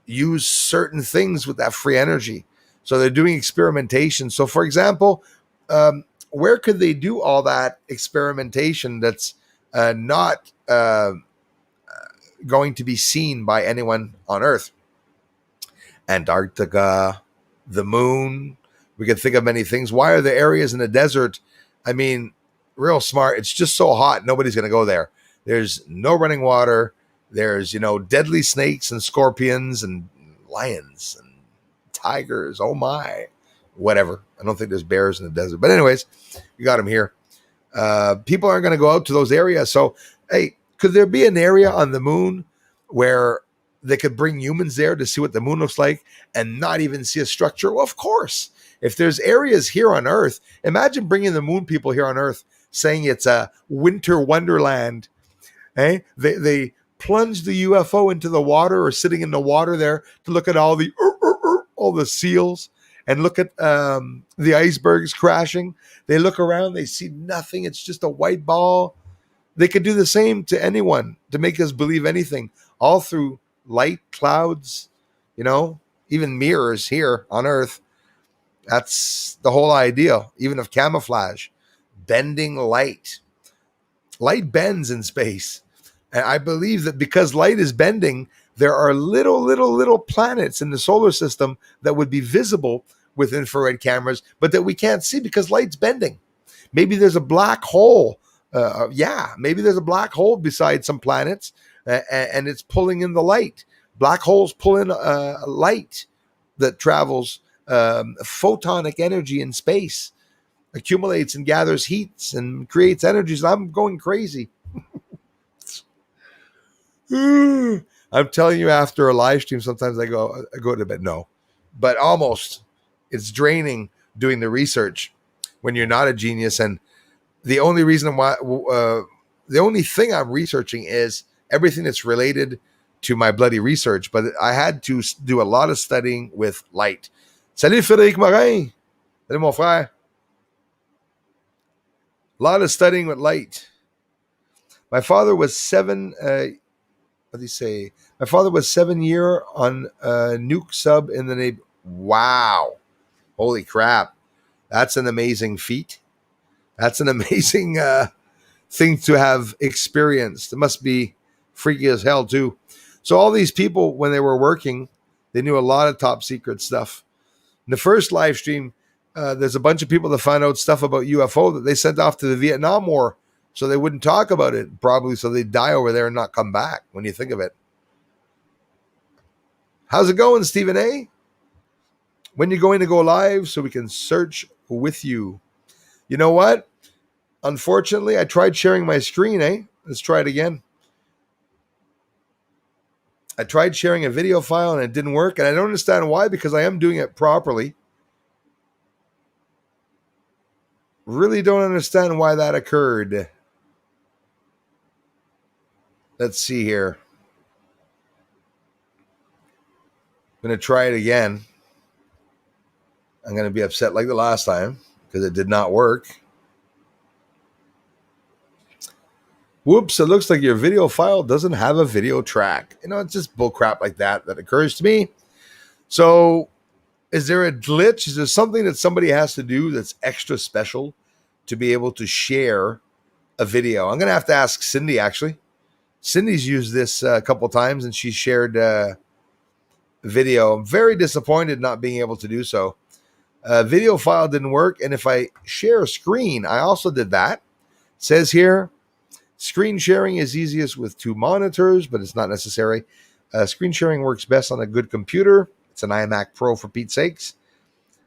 use certain things with that free energy. So they're doing experimentation. So, for example, where could they do all that experimentation that's not going to be seen by anyone on Earth? Antarctica, the moon. We can think of many things. Why are there areas in the desert? I mean, real smart. It's just so hot. Nobody's going to go there. There's no running water. There's, deadly snakes and scorpions and lions and tigers. Oh my, whatever. I don't think there's bears in the desert, but anyways, you got them here. People aren't going to go out to those areas. So, hey, could there be an area on the moon where they could bring humans there to see what the moon looks like and not even see a structure? Well, of course. If there's areas here on Earth, imagine bringing the moon people here on Earth, saying it's a winter wonderland. Hey, they plunge the UFO into the water or sitting in the water there to look at all the seals and look at the icebergs crashing. They look around, they see nothing. It's just a white ball. They could do the same to anyone to make us believe anything, all through light, clouds, even mirrors here on Earth. That's the whole idea, even of camouflage, bending light. Light bends in space. And I believe that because light is bending, there are little planets in the solar system that would be visible with infrared cameras, but that we can't see because light's bending. Maybe there's a black hole. Maybe there's a black hole beside some planets, and it's pulling in the light. Black holes pull in light that travels photonic energy in space, accumulates and gathers heats and creates energies. I'm going crazy. I'm telling you, after a live stream, sometimes I go to bed. No, but almost. It's draining doing the research when you're not a genius. And the only reason why, the only thing I'm researching is everything that's related to my bloody research. But I had to do a lot of studying with light. Salut Frédéric Morin. Salut mon frère. A lot of studying with light. My father was 7. What do you say? My father was 7 year on a nuke sub in the Navy. Wow. Holy crap. That's an amazing feat. That's an amazing thing to have experienced. It must be freaky as hell too. So all these people, when they were working, they knew a lot of top secret stuff. In the first live stream, there's a bunch of people that found out stuff about UFO that they sent off to the Vietnam War so they wouldn't talk about it, probably so they'd die over there and not come back when you think of it. How's it going, Stephen A? When you're going to go live so we can search with you. You know what? Unfortunately, I tried sharing my screen, Let's try it again. I tried sharing a video file and it didn't work, and I don't understand why, because I am doing it properly. Really don't understand why that occurred. Let's see here. I'm going to try it again. I'm going to be upset like the last time because it did not work. Whoops, it looks like your video file doesn't have a video track. It's just bullcrap like that occurs to me. So, is there a glitch? Is there something that somebody has to do that's extra special to be able to share a video? I'm going to have to ask Cindy, actually. Cindy's used this a couple times, and she shared video. I'm very disappointed not being able to do so. Video file didn't work, and if I share a screen, I also did that. It says here, screen sharing is easiest with 2 monitors, but it's not necessary. Screen sharing works best on a good computer. It's an iMac Pro, for Pete's sakes.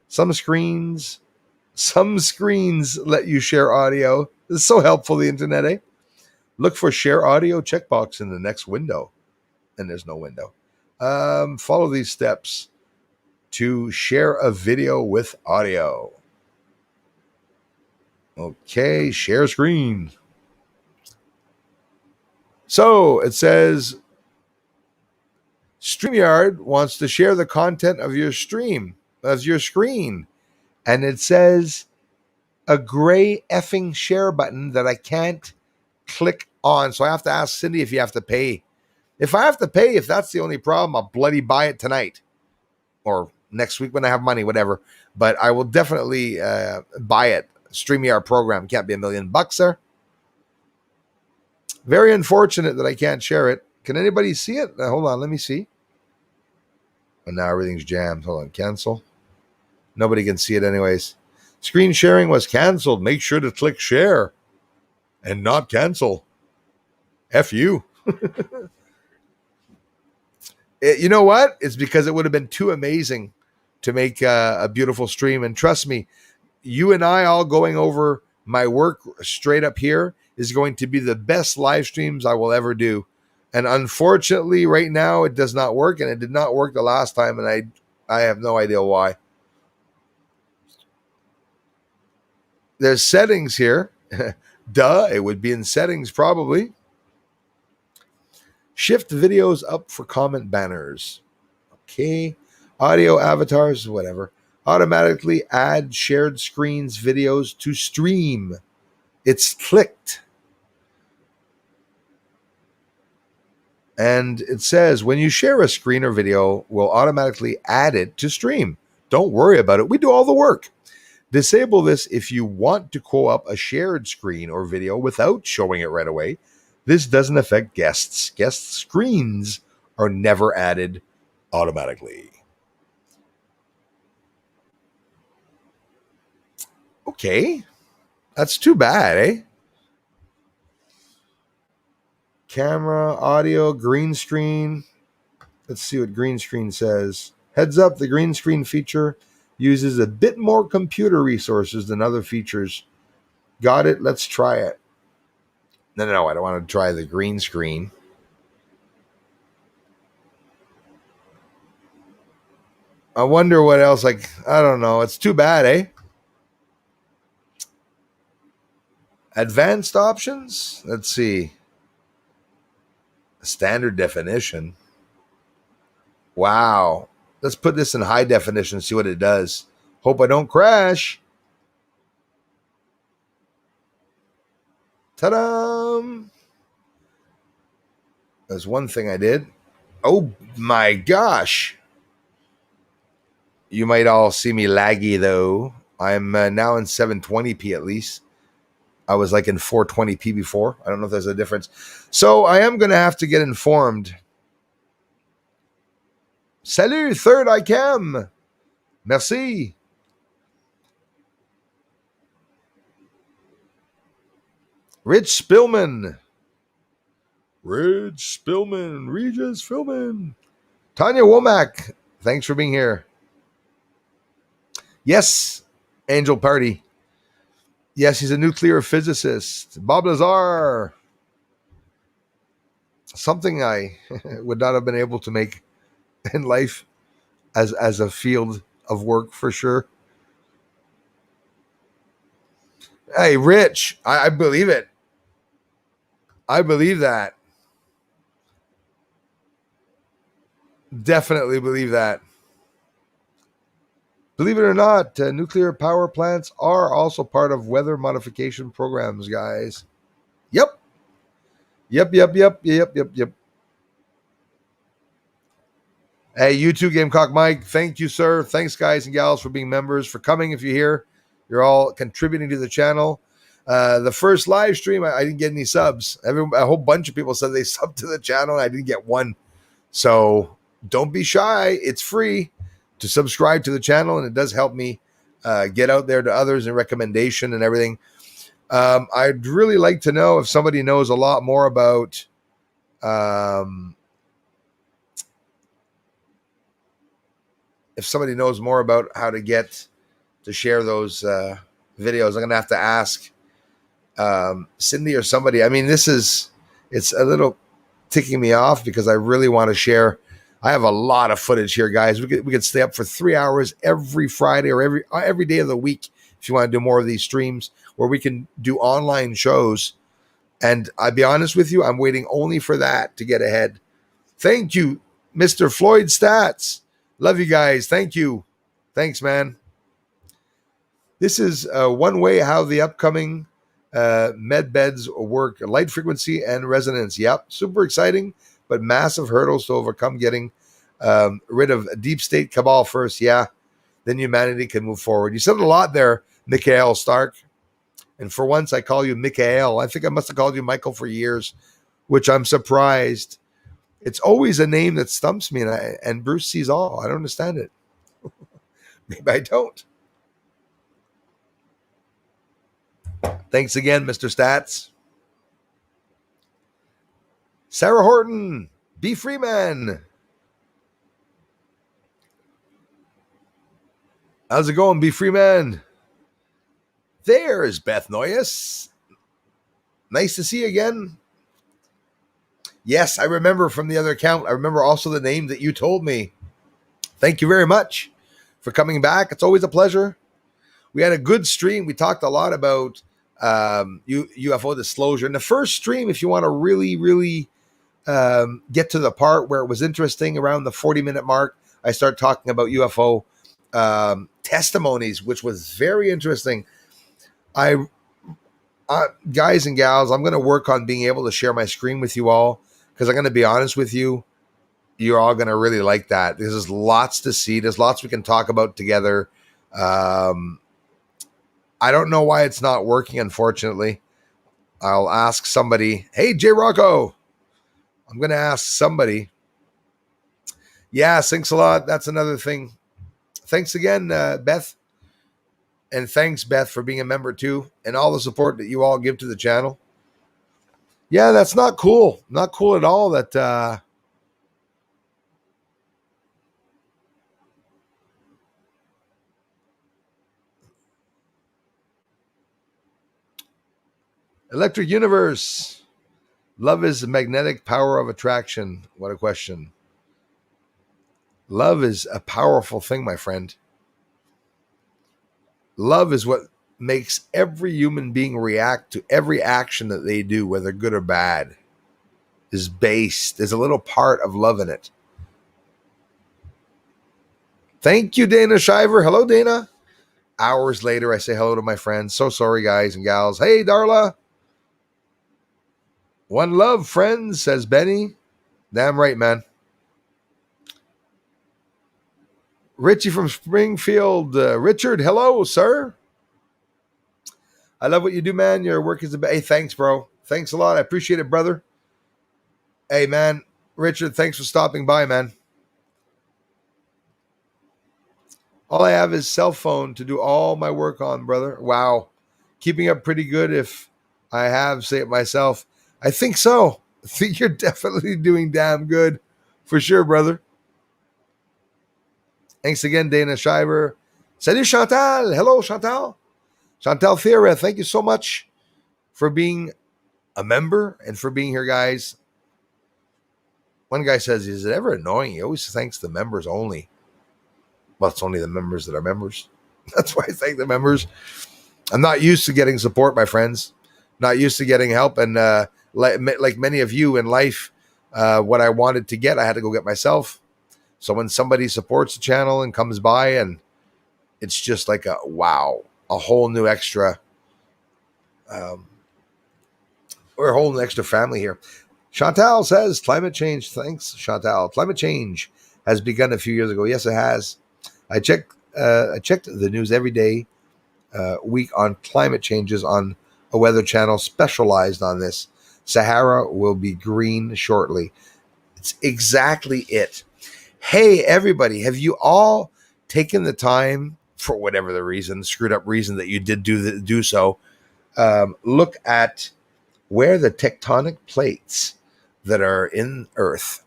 Some screens let you share audio. This is so helpful, the internet, eh? Look for share audio checkbox in the next window. And there's no window. Follow these steps to share a video with audio. Okay, share screen. So it says StreamYard wants to share the content of your screen. And it says a gray effing share button that I can't click on. So I have to ask Cindy if you have to pay. If I have to pay, if that's the only problem, I'll bloody buy it tonight or next week when I have money, whatever. But I will definitely buy it. StreamYard program can't be $1 million there. Very unfortunate that I can't share it. Can anybody see it? Hold on, let me see. And now everything's jammed. Hold on, cancel. Nobody can see it anyways. Screen sharing was canceled. Make sure to click share and not cancel. F you. You know what? It's because it would have been too amazing to make a beautiful stream. And trust me, you and I all going over my work straight up here is going to be the best live streams I will ever do. And unfortunately, right now, it does not work. And it did not work the last time. And I have no idea why. There's settings here. Duh, it would be in settings probably. Shift videos up for comment banners. Okay. Audio avatars, whatever. Automatically add shared screens videos to stream. It's clicked. And it says when you share a screen or video, we'll automatically add it to stream. Don't worry about it. We do all the work. Disable this if you want to call up a shared screen or video without showing it right away. This doesn't affect guests. Guest screens are never added automatically. Okay. That's too bad, eh? Camera, audio, green screen. Let's see what green screen says. Heads up, the green screen feature uses a bit more computer resources than other features. Got it? Let's try it. No, I don't want to try the green screen. I wonder what else, I don't know. It's too bad, eh? Advanced options? Let's see. Standard definition. Wow. Let's put this in high definition and see what it does. Hope I don't crash. Ta-da! There's one thing I did. Oh my gosh. You might all see me laggy though. I'm now in 720p at least. I was like in 420p before. I don't know if there's a difference. So I am going to have to get informed. Salut, third ICAM. Merci. Rich Spillman. Regis Spillman. Tanya Womack. Thanks for being here. Yes, Angel Party. Yes, he's a nuclear physicist. Bob Lazar. something I would not have been able to make in life as a field of work for sure. Hey, Rich, I believe it. I believe that. Definitely believe that. Believe it or not, nuclear power plants are also part of weather modification programs, guys. Yep. Yep, yep, yep, yep, yep, yep. Hey, you too, Gamecock Mike. Thank you, sir. Thanks, guys and gals, for being members, for coming. If you're here, you're all contributing to the channel. The first live stream, I didn't get any subs. A whole bunch of people said they subbed to the channel, and I didn't get one. So don't be shy. It's free to subscribe to the channel, and it does help me get out there to others and recommendation and everything. I'd really like to know if somebody knows a lot more about if somebody knows more about how to get to share those videos. I'm gonna have to ask Cindy or somebody. I mean, it's a little ticking me off because I really want to share. I have a lot of footage here, guys. We could stay up for 3 hours every Friday or every day of the week if you want to do more of these streams where we can do online shows. And I'll be honest with you, I'm waiting only for that to get ahead. Thank you, Mr. Floyd Stats. Love you guys. Thank you. Thanks, man. This is one way how the upcoming med beds work: light frequency and resonance. Yep, super exciting, but massive hurdles to overcome. Getting rid of deep state cabal first, yeah. Then humanity can move forward. You said a lot there, Mikhail Stark. And for once, I call you Mikhail. I think I must have called you Michael for years, which I'm surprised. It's always a name that stumps me, and Bruce sees all. I don't understand it. Maybe I don't. Thanks again, Mr. Stats. Sarah Horton, B. Freeman. How's it going, B. Freeman? There's Beth Noyes. Nice to see you again. Yes, I remember from the other account. I remember also the name that you told me. Thank you very much for coming back. It's always a pleasure. We had a good stream. We talked a lot about UFO disclosure. In the first stream, if you want to really, really get to the part where it was interesting, around the 40-minute mark, I start talking about UFO testimonies, which was very interesting. Guys and gals, I'm going to work on being able to share my screen with you all, because I'm going to be honest with you, you're all going to really like that. There's lots to see. There's lots we can talk about together. I don't know why it's not working, unfortunately. I'll ask somebody. Hey, J Rocco. I'm going to ask somebody. Yeah, thanks a lot. That's another thing. Thanks again, Beth. And thanks, Beth, for being a member too, and all the support that you all give to the channel. Yeah, that's not cool. Not cool at all that Electric Universe. Love is the magnetic power of attraction. What a question. Love is a powerful thing, my friend. Love is what makes every human being react to every action that they do, whether good or bad, is based. There's a little part of love in it. Thank you, Dana Shiver. Hello, Dana. Hours later, I say hello to my friends. So sorry, guys and gals. Hey, Darla. One love, friends, says Benny. Damn right, man. Richie from Springfield. Richard, hello, sir. I love what you do, man. Your work is the best. Hey, thanks, bro. Thanks a lot. I appreciate it, brother. Hey, man. Richard, thanks for stopping by, man. All I have is cell phone to do all my work on, brother. Wow. Keeping up pretty good if I have, say it myself. I think so. I think you're definitely doing damn good. For sure, brother. Thanks again, Dana Shiver. Salut, Chantal. Hello, Chantal. Chantal Thera, thank you so much for being a member and for being here, guys. One guy says, "Is it ever annoying? He always thanks the members only." Well, it's only the members that are members. That's why I thank the members. I'm not used to getting support, my friends. Not used to getting help, and like many of you in life, what I wanted to get, I had to go get myself. So when somebody supports the channel and comes by, and it's just like a wow, a whole new extra, we're a whole new extra family here. Chantal says climate change. Thanks, Chantal. Climate change has begun a few years ago. Yes, it has. I checked the news every day, week on climate changes on a weather channel specialized on this. Sahara will be green shortly. It's exactly it. Hey, everybody, have you all taken the time, for whatever the reason, screwed up reason that you did do so, look at where the tectonic plates that are in Earth,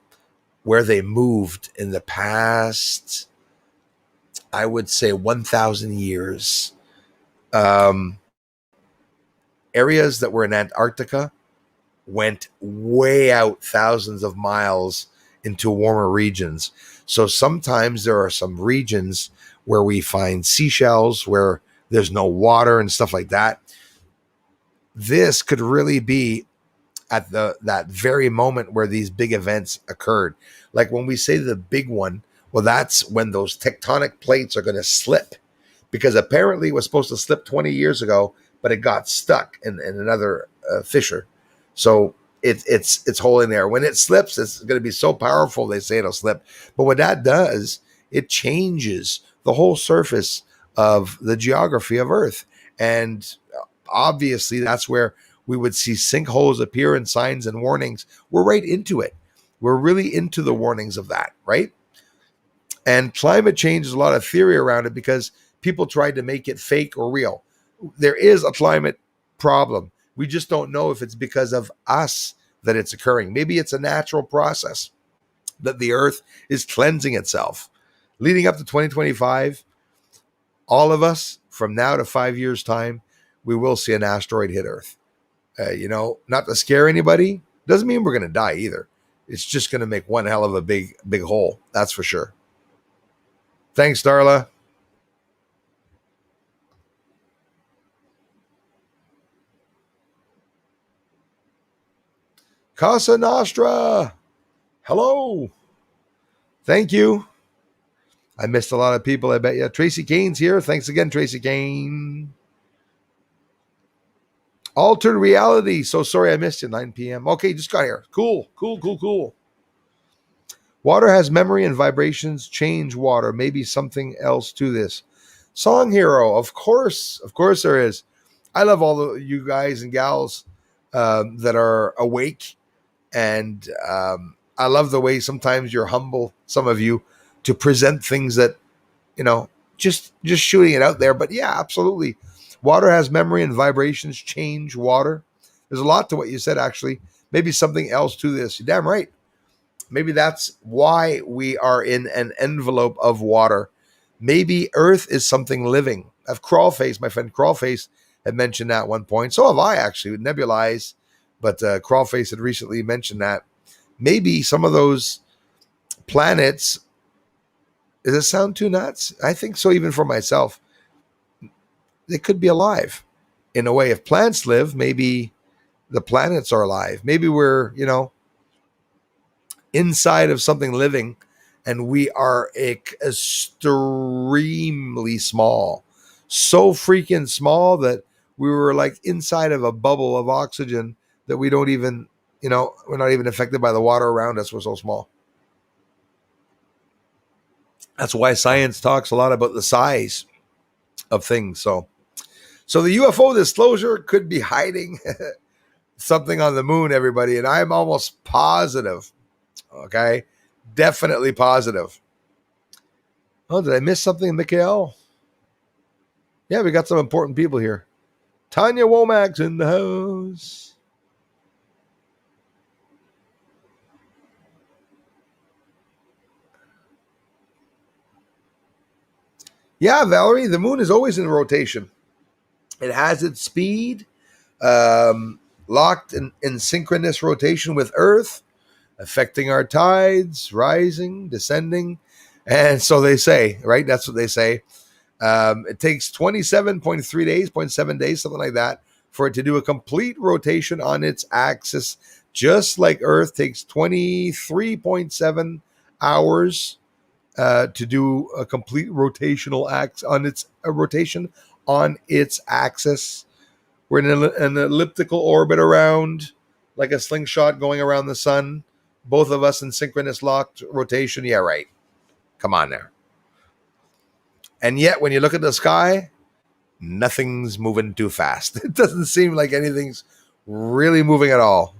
where they moved in the past, I would say 1,000 years. Areas that were in Antarctica went way out thousands of miles into warmer regions. So sometimes there are some regions where we find seashells, where there's no water and stuff like that. This could really be at that very moment where these big events occurred. Like when we say the big one, well, that's when those tectonic plates are going to slip, because apparently it was supposed to slip 20 years ago, but it got stuck in another fissure. So it's holding there. When it slips, it's going to be so powerful, they say it'll slip. But what that does, it changes the whole surface of the geography of Earth. And obviously that's where we would see sinkholes appear and signs and warnings. We're right into it. We're really into the warnings of that, right? And climate change is a lot of theory around it because people tried to make it fake or real. There is a climate problem. We just don't know if it's because of us that it's occurring. Maybe it's a natural process that the Earth is cleansing itself. Leading up to 2025, all of us, from now to 5 years' time, we will see an asteroid hit Earth. Not to scare anybody, doesn't mean we're going to die either. It's just going to make one hell of a big hole. That's for sure. Thanks, Darla. Casa Nostra. Hello. Thank you. I missed a lot of people, I bet you. Tracy Kane's here. Thanks again, Tracy Kane. Altered reality. So sorry I missed you. 9 p.m. Okay, just got here. Cool. Water has memory and vibrations. Change water. Maybe something else to this. Song Hero. Of course there is. I love all the you guys and gals that are awake. And I love the way sometimes you're humble, some of you, to present things that, just shooting it out there. But yeah, absolutely. Water has memory and vibrations. Change water. There's a lot to what you said, actually. Maybe something else to this. You're damn right. Maybe that's why we are in an envelope of water. Maybe Earth is something living. I've Crawlface, my friend Crawlface, had mentioned that at one point. So have I, actually, with Nebulize. But Crawlface had recently mentioned that maybe some of those planets, does it sound too nuts? I think so, even for myself. They could be alive. In a way, if plants live, maybe the planets are alive. Maybe we're, inside of something living, and we are extremely small. So freaking small that we were like inside of a bubble of oxygen that we don't even, we're not even affected by the water around us. We're so small. That's why science talks a lot about the size of things. So the UFO disclosure could be hiding something on the moon, everybody. And I'm almost positive. Okay. Definitely positive. Oh, did I miss something, Mikhail? Yeah, we got some important people here. Tanya Womack's in the house. Yeah, Valerie, the moon is always in rotation. It has its speed, locked in synchronous rotation with Earth. affecting our tides, rising, descending. And so they say, right? That's what they say. It takes 27.3 days, 0.7 days, something like that, for it to do a complete rotation on its axis, just like Earth takes 23.7 hours to do a complete rotational rotation on its axis. We're in an elliptical orbit around, like a slingshot going around the sun. Both of us in synchronous locked rotation. Yeah, right. Come on there. And yet, when you look at the sky, nothing's moving too fast. It doesn't seem like anything's really moving at all.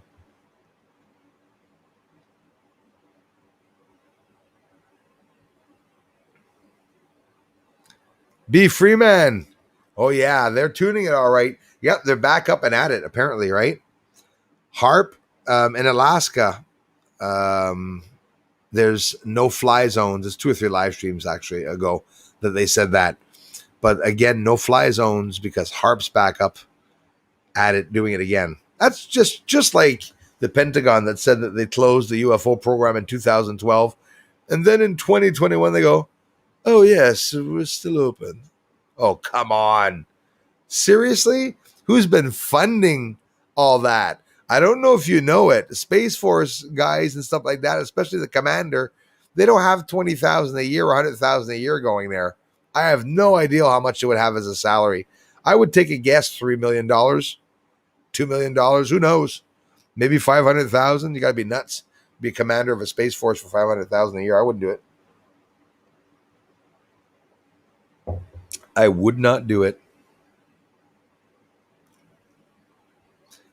B. Freeman. Oh, yeah, they're tuning it all right. Yep, they're back up and at it, apparently, right? HAARP in Alaska, there's no fly zones. There's 2 or 3 live streams actually ago that they said that. But again, no fly zones because HAARP's back up at it, doing it again. That's just like the Pentagon that said that they closed the UFO program in 2012. And then in 2021, they go, oh, yes, we're still open. Oh, come on. Seriously? Who's been funding all that? I don't know if you know it. Space Force guys and stuff like that, especially the commander, they don't have 20,000 a year or 100,000 a year going there. I have no idea how much it would have as a salary. I would take a guess $3 million, $2 million, who knows? Maybe 500,000. You got to be nuts. Be a commander of a Space Force for 500,000 a year. I wouldn't do it. I would not do it.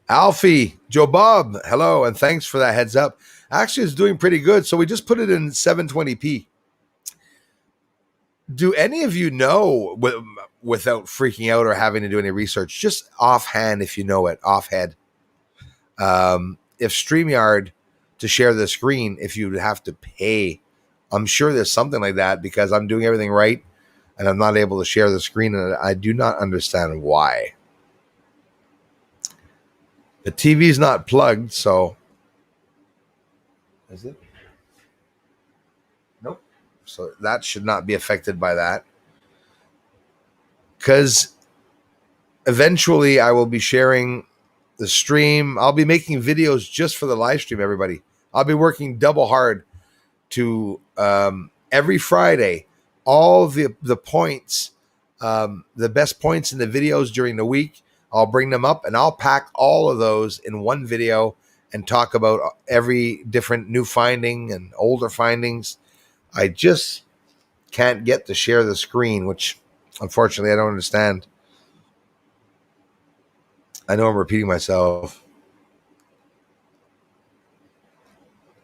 Alfie, Joe Bob, hello, and thanks for that heads up. Actually, it's doing pretty good. So we just put it in 720p. Do any of you know, without freaking out or having to do any research, just offhand, if you know it, offhead, if StreamYard to share the screen, if you'd have to pay, I'm sure there's something like that because I'm doing everything right and I'm not able to share the screen, and I do not understand why. The TV's not plugged, so is it? Nope. So that should not be affected by that. Because eventually I will be sharing the stream. I'll be making videos just for the live stream, everybody. I'll be working double hard to every Friday, all the points, the best points in the videos during the week. I'll bring them up and I'll pack all of those in one video and talk about every different new finding and older findings. I just can't get to share the screen, which unfortunately I don't understand. I know I'm repeating myself.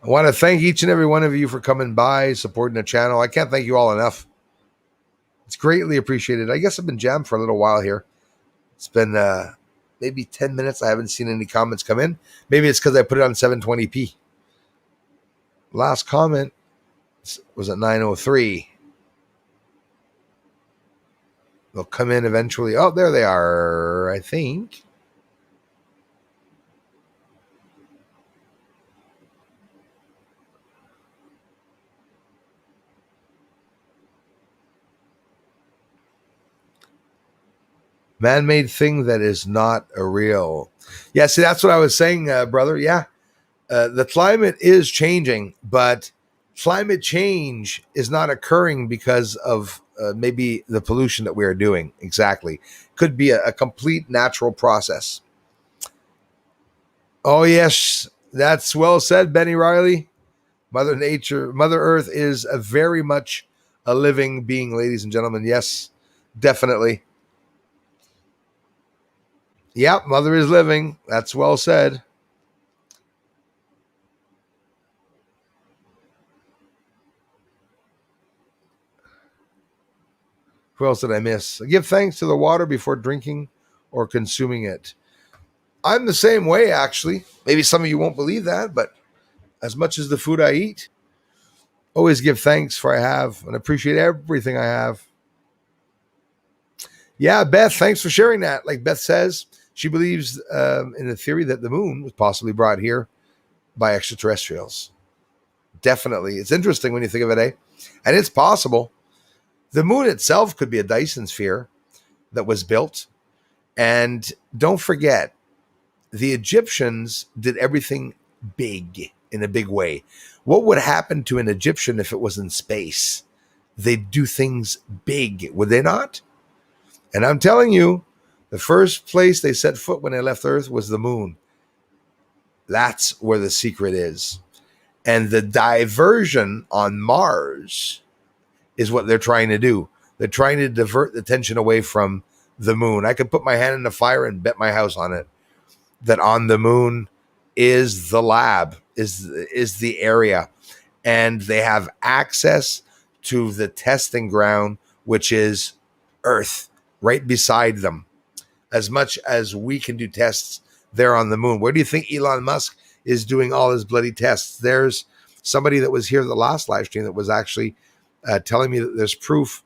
I want to thank each and every one of you for coming by, supporting the channel. I can't thank you all enough. It's greatly appreciated. I guess I've been jammed for a little while here. It's been maybe 10 minutes. I haven't seen any comments come in. Maybe it's because I put it on 720p. Last comment was at 9:03. They'll come in eventually. Oh, there they are, I think. Man-made thing that is not a real. Yeah, see, that's what I was saying, brother. Yeah, the climate is changing, but climate change is not occurring because of maybe the pollution that we are doing. Exactly. Could be a complete natural process. Oh, yes, that's well said, Benny Riley. Mother Nature, Mother Earth is a very much a living being, ladies and gentlemen. Yes, definitely. Yep, Mother is living. That's well said. Who else did I miss? Give thanks to the water before drinking or consuming it. I'm the same way, actually. Maybe some of you won't believe that, but as much as the food I eat, always give thanks for I have and appreciate everything I have. Yeah, Beth, thanks for sharing that. Like Beth says, she believes in the theory that the moon was possibly brought here by extraterrestrials. Definitely. It's interesting when you think of it, eh? And it's possible. The moon itself could be a Dyson sphere that was built. And don't forget, the Egyptians did everything big in a big way. What would happen to an Egyptian if it was in space? They'd do things big, would they not? And I'm telling you, the first place they set foot when they left Earth was the moon. That's where the secret is. And the diversion on Mars is what they're trying to do. They're trying to divert the attention away from the moon. I could put my hand in the fire and bet my house on it that on the moon is the lab, is the area. And they have access to the testing ground, which is Earth, right beside them. As much as we can do tests there on the moon. Where do you think Elon Musk is doing all his bloody tests? There's somebody that was here the last live stream that was actually telling me that there's proof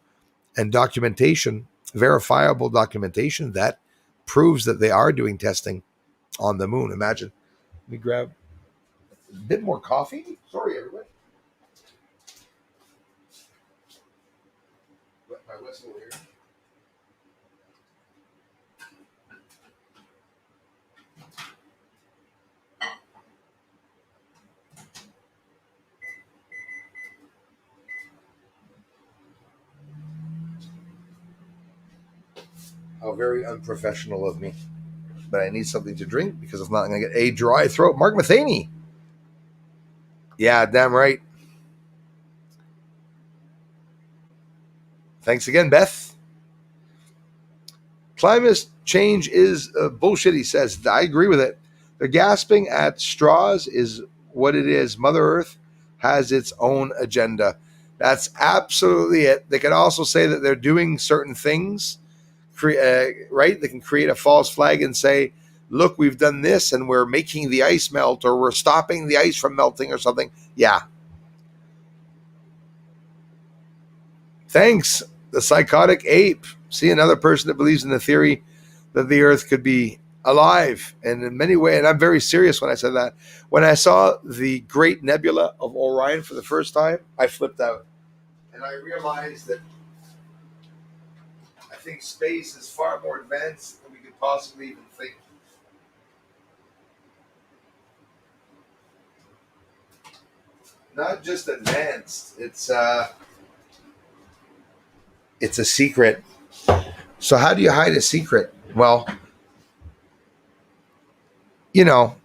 and documentation, verifiable documentation that proves that they are doing testing on the moon. Imagine. Let me grab a bit more coffee. Sorry, everybody. Wet my whistle here. How very unprofessional of me. But I need something to drink because if not, I'm going to get a dry throat. Mark Matheny. Yeah, damn right. Thanks again, Beth. Climate change is bullshit, he says. I agree with it. They're gasping at straws is what it is. Mother Earth has its own agenda. That's absolutely it. They can also say that they're doing certain things, right? They can create a false flag and say, look, we've done this and we're making the ice melt or we're stopping the ice from melting or something. Yeah. Thanks, the psychotic ape. See, another person that believes in the theory that the Earth could be alive. And in many ways, and I'm very serious when I said that. When I saw the Great Nebula of Orion for the first time, I flipped out. And I realized that I think space is far more advanced than we could possibly even think. Not just advanced, it's a secret. So how do you hide a secret? Well, you know,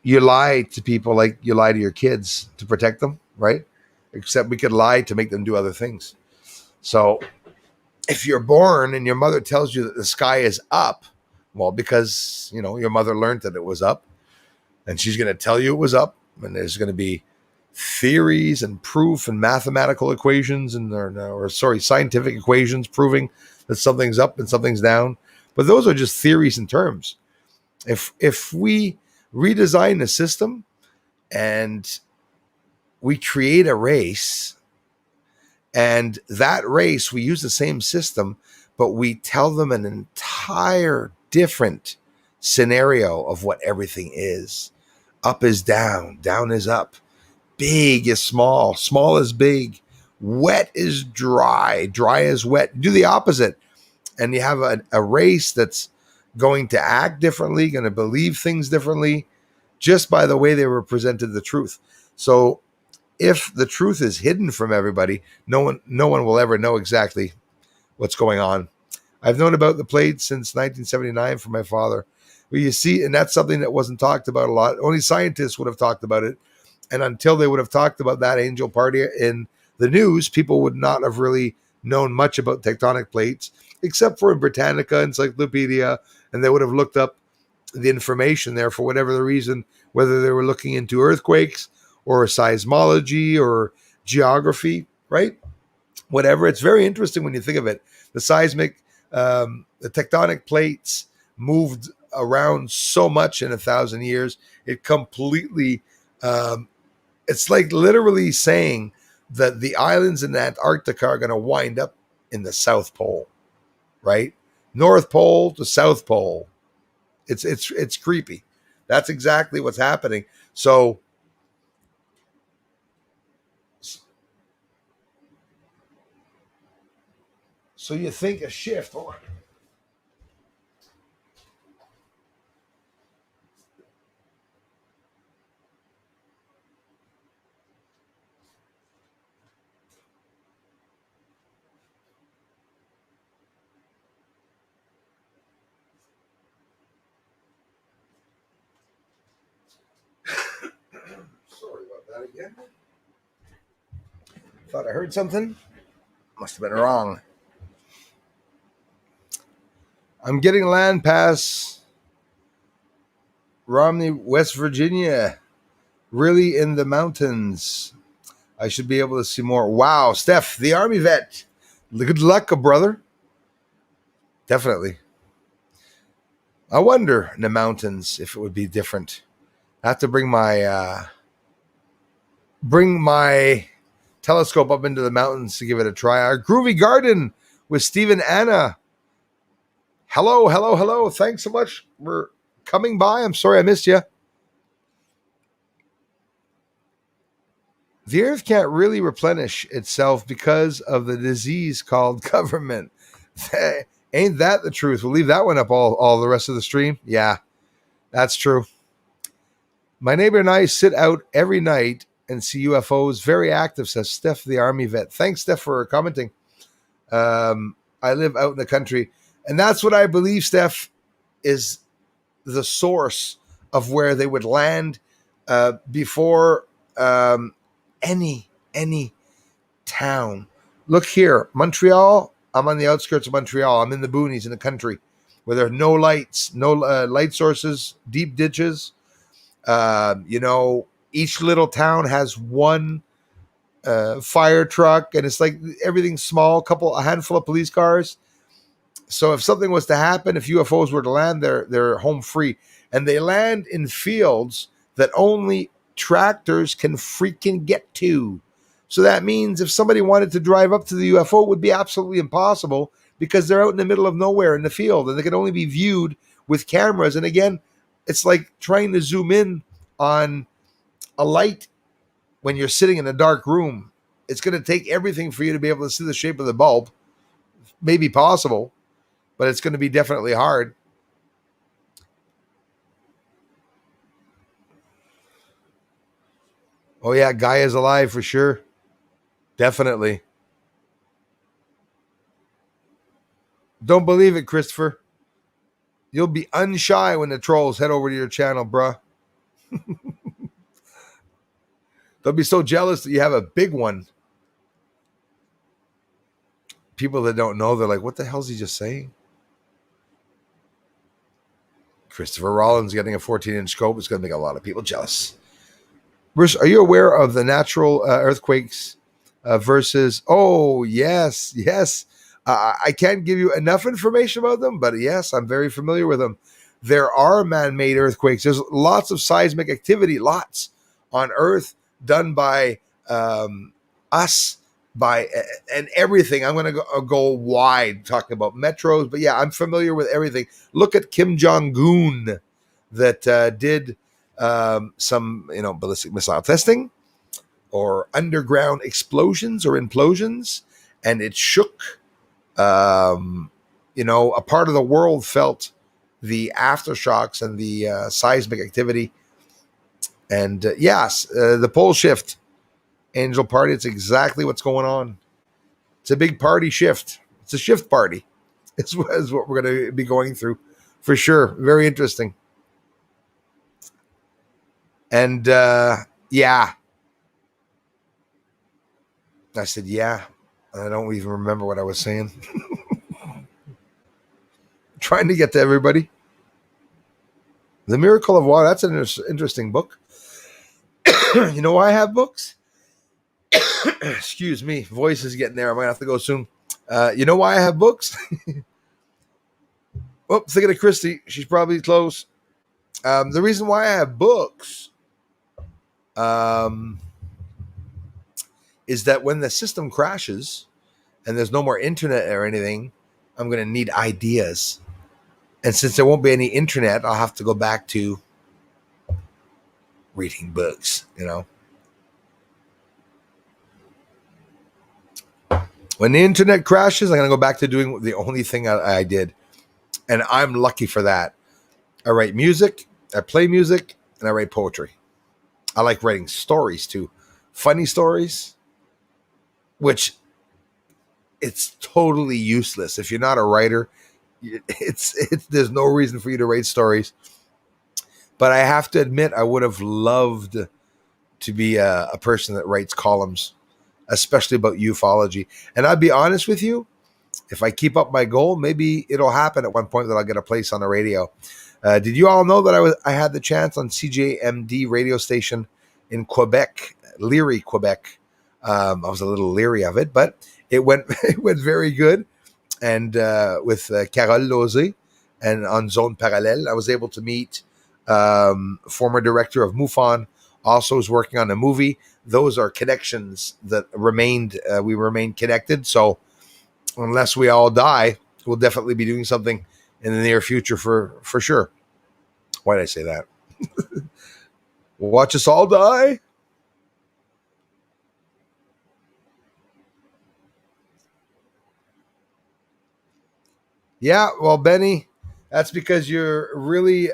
you lie to people like you lie to your kids to protect them, right? Except we could lie to make them do other things. So if you're born and your mother tells you that the sky is up, well, because, your mother learned that it was up and she's going to tell you it was up, and there's going to be theories and proof and mathematical equations scientific equations proving that something's up and something's down. But those are just theories and terms. If we redesign the system and we create a race, and that race, we use the same system, but we tell them an entire different scenario of what everything is. Up is down, down is up, big is small, small is big, wet is dry, dry is wet. Do the opposite. And you have a race that's going to act differently, going to believe things differently, just by the way they were presented the truth. So if the truth is hidden from everybody, no one will ever know exactly what's going on. I've known about the plate since 1979 from my father. Well, you see, and that's something that wasn't talked about a lot. Only scientists would have talked about it. And until they would have talked about that angel party in the news, people would not have really known much about tectonic plates, except for in Britannica Encyclopedia, and they would have looked up the information there for whatever the reason, whether they were looking into earthquakes or seismology or geography, right? Whatever. It's very interesting when you think of it. The seismic, the tectonic plates moved around so much in 1,000 years. It completely, it's like literally saying that the islands in Antarctica are going to wind up in the South Pole, right? North Pole to South Pole. It's creepy. That's exactly what's happening. So you think a shift. Hold on. Sorry about that again. Thought I heard something. Must have been wrong. I'm getting land pass Romney, West Virginia. Really in the mountains. I should be able to see more. Wow, Steph, the Army vet. Good luck, brother. Definitely. I wonder in the mountains if it would be different. I have to bring my telescope up into the mountains to give it a try. Our Groovy Garden with Stephen Anna. Hello, hello, hello. Thanks so much for coming by. I'm sorry I missed you. The earth can't really replenish itself because of the disease called government. Ain't that the truth? We'll leave that one up all the rest of the stream. Yeah, that's true. My neighbor and I sit out every night and see UFOs. Very active, says Steph, the Army vet. Thanks, Steph, for commenting. I live out in the country. And that's what I believe, Steph, is the source of where they would land before any town. Look here, Montreal. I'm on the outskirts of Montreal. I'm in the boonies in the country where there are no lights, no light sources, deep ditches. Each little town has one fire truck, and it's like everything's small, a handful of police cars. So if something was to happen, if UFOs were to land, they're home free, and they land in fields that only tractors can freaking get to. So that means if somebody wanted to drive up to the UFO, it would be absolutely impossible because they're out in the middle of nowhere in the field, and they can only be viewed with cameras. And again, it's like trying to zoom in on a light when you're sitting in a dark room. It's going to take everything for you to be able to see the shape of the bulb. Maybe possible, but it's going to be definitely hard. Oh yeah, Gaia's alive for sure. Definitely. Don't believe it, Christopher. You'll be unshy when the trolls head over to your channel, bruh. They'll be so jealous that you have a big one. People that don't know, they're like, what the hell is he just saying? Christopher Rollins getting a 14-inch scope is going to make a lot of people jealous. Bruce, are you aware of the natural earthquakes versus... Oh, yes. I can't give you enough information about them, but yes, I'm very familiar with them. There are man-made earthquakes. There's lots of seismic activity, lots on Earth done by us, and everything. I'm going to go wide talking about metros, but yeah, I'm familiar with everything. Look at Kim Jong-un that did some ballistic missile testing or underground explosions or implosions, and it shook. A part of the world felt the aftershocks and the seismic activity. And yes, the pole shift, Angel Party, it's exactly what's going on. It's a big party shift. It's a shift party. It's what we're going to be going through for sure. Very interesting. And yeah. I said, yeah. I don't even remember what I was saying. Trying to get to everybody. The Miracle of Water. That's an interesting book. You know why I have books? Excuse me. Voice is getting there. I might have to go soon. You know why I have books? Thinking of Christy. She's probably close. The reason why I have books is that when the system crashes and there's no more internet or anything, I'm going to need ideas. And since there won't be any internet, I'll have to go back to reading books, you know. When the internet crashes, I'm going to go back to doing the only thing I did. And I'm lucky for that. I write music, I play music, and I write poetry. I like writing stories too. Funny stories, which it's totally useless. If you're not a writer, it's there's no reason for you to write stories. But I have to admit, I would have loved to be a person that writes columns, especially about ufology. And I'd be honest with you, if I keep up my goal, maybe it'll happen at one point that I'll get a place on the radio. Did you all know that I had the chance on CJMD radio station in Quebec, Leary, Quebec? I was a little leery of it, but it went it went very good. And with Carole Lozé and on Zone Parallèle, I was able to meet former director of MUFON, also is working on a movie. Those are connections that remained. We remain connected. So unless we all die, we'll definitely be doing something in the near future for sure. Why did I say that? Watch us all die. Yeah, well, Benny, that's because you're really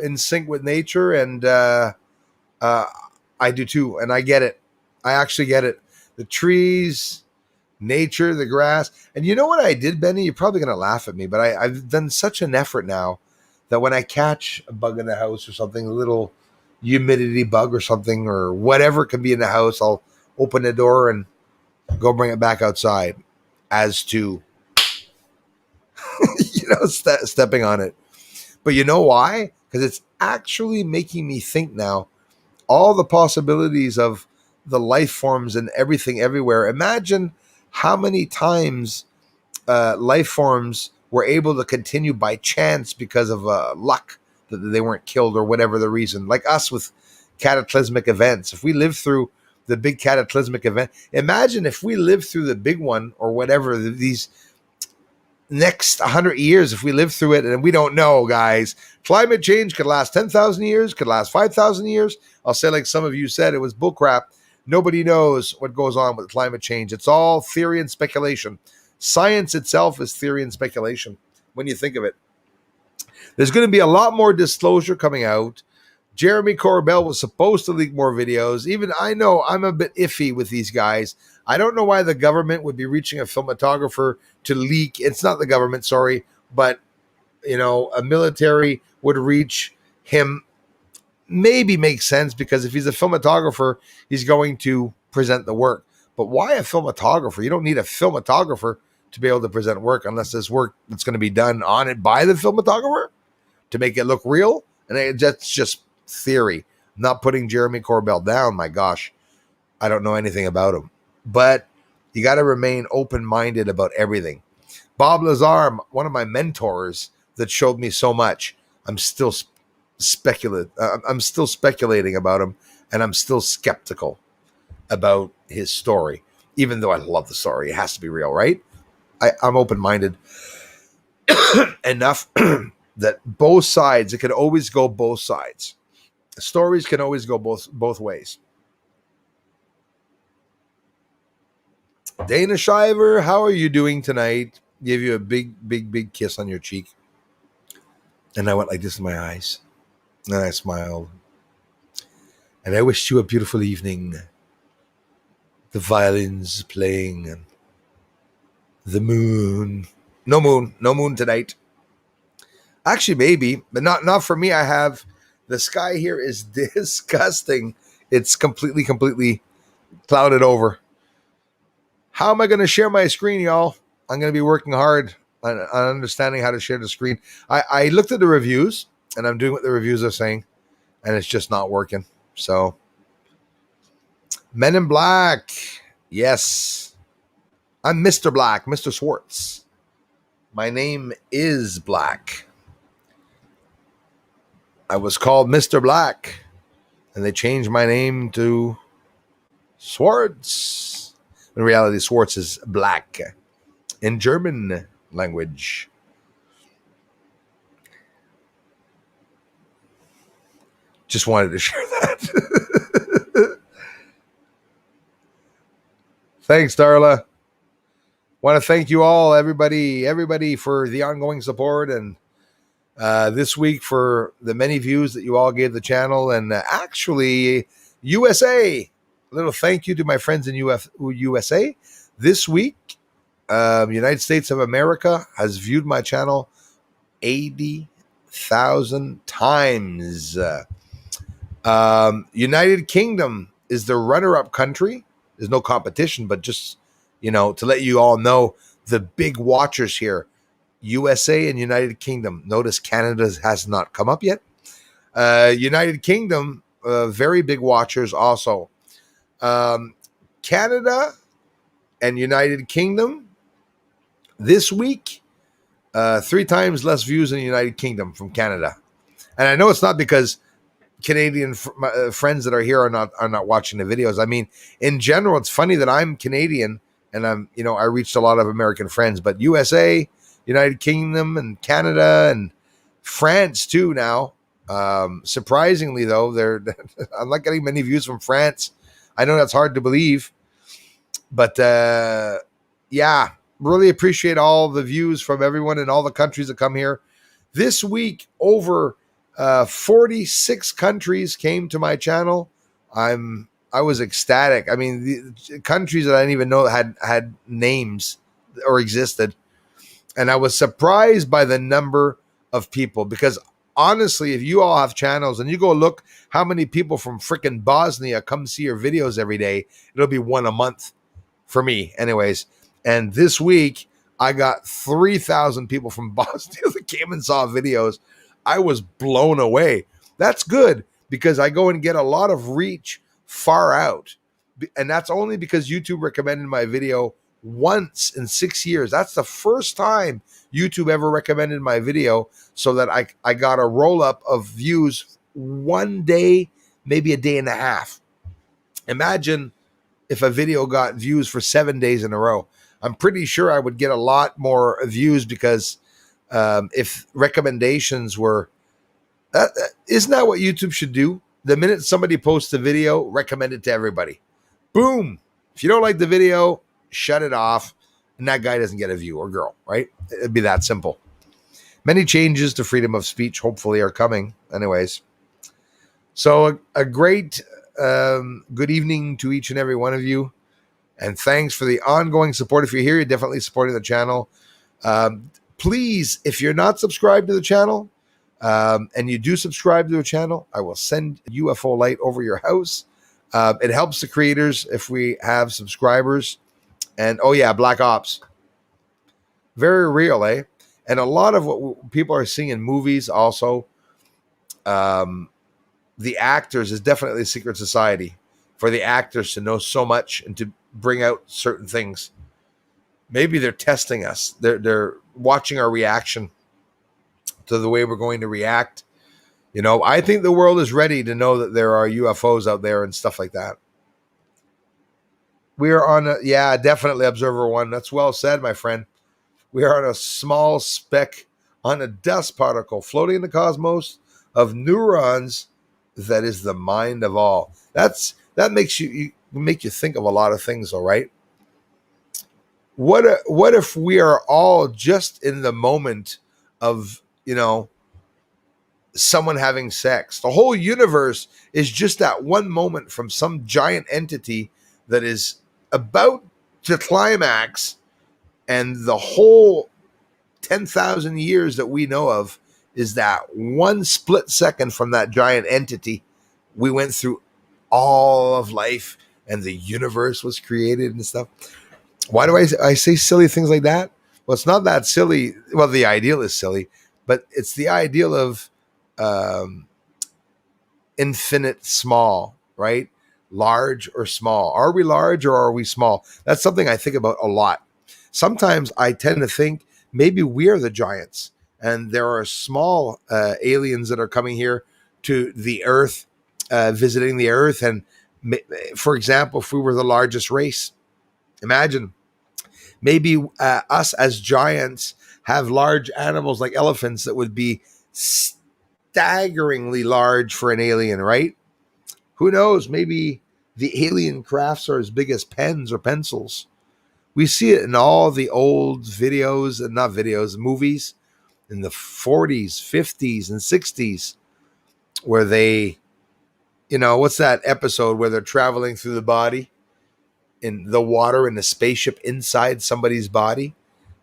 in sync with nature, and uh, I do too, and I get it. I actually get it. The trees, nature, the grass, and you know what I did, Benny? You're probably gonna laugh at me, but I've done such an effort now that when I catch a bug in the house or something, a little humidity bug or something or whatever can be in the house, I'll open the door and go bring it back outside, as to stepping on it. But you know why? Because it's actually making me think now all the possibilities of the life forms and everything everywhere. Imagine how many times life forms were able to continue by chance because of luck that they weren't killed or whatever the reason. Like us with cataclysmic events. If we live through the big cataclysmic event, imagine if we live through the big one or whatever these next 100 years, if we live through it, and we don't know, guys. Climate change could last 10,000 years, could last 5,000 years. I'll say, like some of you said, it was bullcrap. Nobody knows what goes on with climate change. It's all theory and speculation. Science itself is theory and speculation when you think of it. There's going to be a lot more disclosure coming out. Jeremy Corbell was supposed to leak more videos. Even I know I'm a bit iffy with these guys. I don't know why the government would be reaching a cinematographer to leak. It's not the government, sorry, but a military would reach him. Maybe makes sense because if he's a cinematographer, he's going to present the work. But why a cinematographer? You don't need a cinematographer to be able to present work unless there's work that's going to be done on it by the cinematographer to make it look real. And that's just theory. I'm not putting Jeremy Corbell down. My gosh, I don't know anything about him. But you got to remain open-minded about everything. Bob Lazar, one of my mentors that showed me so much, I'm still I'm still speculating about him, and I'm still skeptical about his story, even though I love the story. It has to be real, right? I'm open-minded enough that both sides, it can always go both sides. Stories can always go both ways. Dana Shiver, how are you doing tonight? Give you a big kiss on your cheek. And I went like this in my eyes. And I smiled. And I wished you a beautiful evening. The violins playing and the moon. No moon tonight. Actually, maybe, but not for me. I have the sky here is disgusting. It's completely clouded over. How am I going to share my screen, y'all? I'm going to be working hard on understanding how to share the screen. I looked at the reviews, and I'm doing what the reviews are saying, and it's just not working. So, Men in Black. Yes. I'm Mr. Black, Mr. Schwartz. My name is Black. I was called Mr. Black, and they changed my name to Schwartz. In reality, Schwartz is black in German language. Just wanted to share that. Thanks, Darla. Want to thank you all, everybody for the ongoing support, and this week for the many views that you all gave the channel. And actually, USA, a little thank you to my friends in USA. This week, United States of America has viewed my channel 80,000 times. United Kingdom is the runner-up country. There's no competition, but just, to let you all know, the big watchers here, USA and United Kingdom. Notice Canada has not come up yet. United Kingdom, very big watchers also. Canada and United Kingdom this week, 3 times less views in the United Kingdom from Canada. And I know it's not because Canadian friends that are here are not watching the videos. I mean, in general, it's funny that I'm Canadian and I reached a lot of American friends, but USA, United Kingdom, and Canada, and France too now. Surprisingly, though, I'm not getting many views from France. I know that's hard to believe, but yeah, really appreciate all the views from everyone in all the countries that come here. This week, over 46 countries came to my channel. I was ecstatic. I mean, the countries that I didn't even know had names or existed. And I was surprised by the number of people, because honestly, if you all have channels and you go look how many people from freaking Bosnia come see your videos every day, it'll be one a month for me anyways. And this week I got 3,000 people from Bosnia that came and saw videos. I was blown away. That's good, because I go and get a lot of reach far out. And that's only because YouTube recommended my video once in 6 years. That's the first time YouTube ever recommended my video, so that I got a roll up of views one day, maybe a day and a half. Imagine if a video got views for 7 days in a row. I'm pretty sure I would get a lot more views, because if recommendations were, isn't that what YouTube should do? The minute somebody posts a video, recommend it to everybody. Boom. If you don't like the video, shut it off, and that guy doesn't get a view, or girl, right? It'd be that simple. Many changes to freedom of speech hopefully are coming. Anyways, so a great good evening to each and every one of you, and thanks for the ongoing support. If you're here, you're definitely supporting the channel. Please, if you're not subscribed to the channel, and you do subscribe to the channel, I will send UFO light over your house. It helps the creators if we have subscribers. And oh yeah, Black Ops, very real, eh? And a lot of what people are seeing in movies also, the actors, is definitely a secret society for the actors to know so much and to bring out certain things. Maybe they're testing us. They're watching our reaction to the way we're going to react. I think the world is ready to know that there are UFOs out there and stuff like that. We are on definitely Observer One. That's well said, my friend. We are on a small speck on a dust particle floating in the cosmos of neurons that is the mind of all. That makes you think of a lot of things, all right? What if we are all just in the moment of, someone having sex? The whole universe is just that one moment from some giant entity that is about to climax, and the whole 10,000 years that we know of is that one split second from that giant entity. We went through all of life, and the universe was created and stuff. Why do I say silly things like that? Well, it's not that silly. Well, the ideal is silly, but it's the ideal of infinite small, right? Large or small. Are we large or are we small? That's something I think about a lot. Sometimes I tend to think maybe we're the giants, and there are small aliens that are coming here to the Earth, visiting the Earth. And for example, if we were the largest race, imagine maybe us as giants have large animals like elephants that would be staggeringly large for an alien, right? Who knows? Maybe the alien crafts are as big as pens or pencils. We see it in all the old videos, and not videos, movies in the 40s, 50s, and 60s, where they, what's that episode where they're traveling through the body in the water in a spaceship inside somebody's body?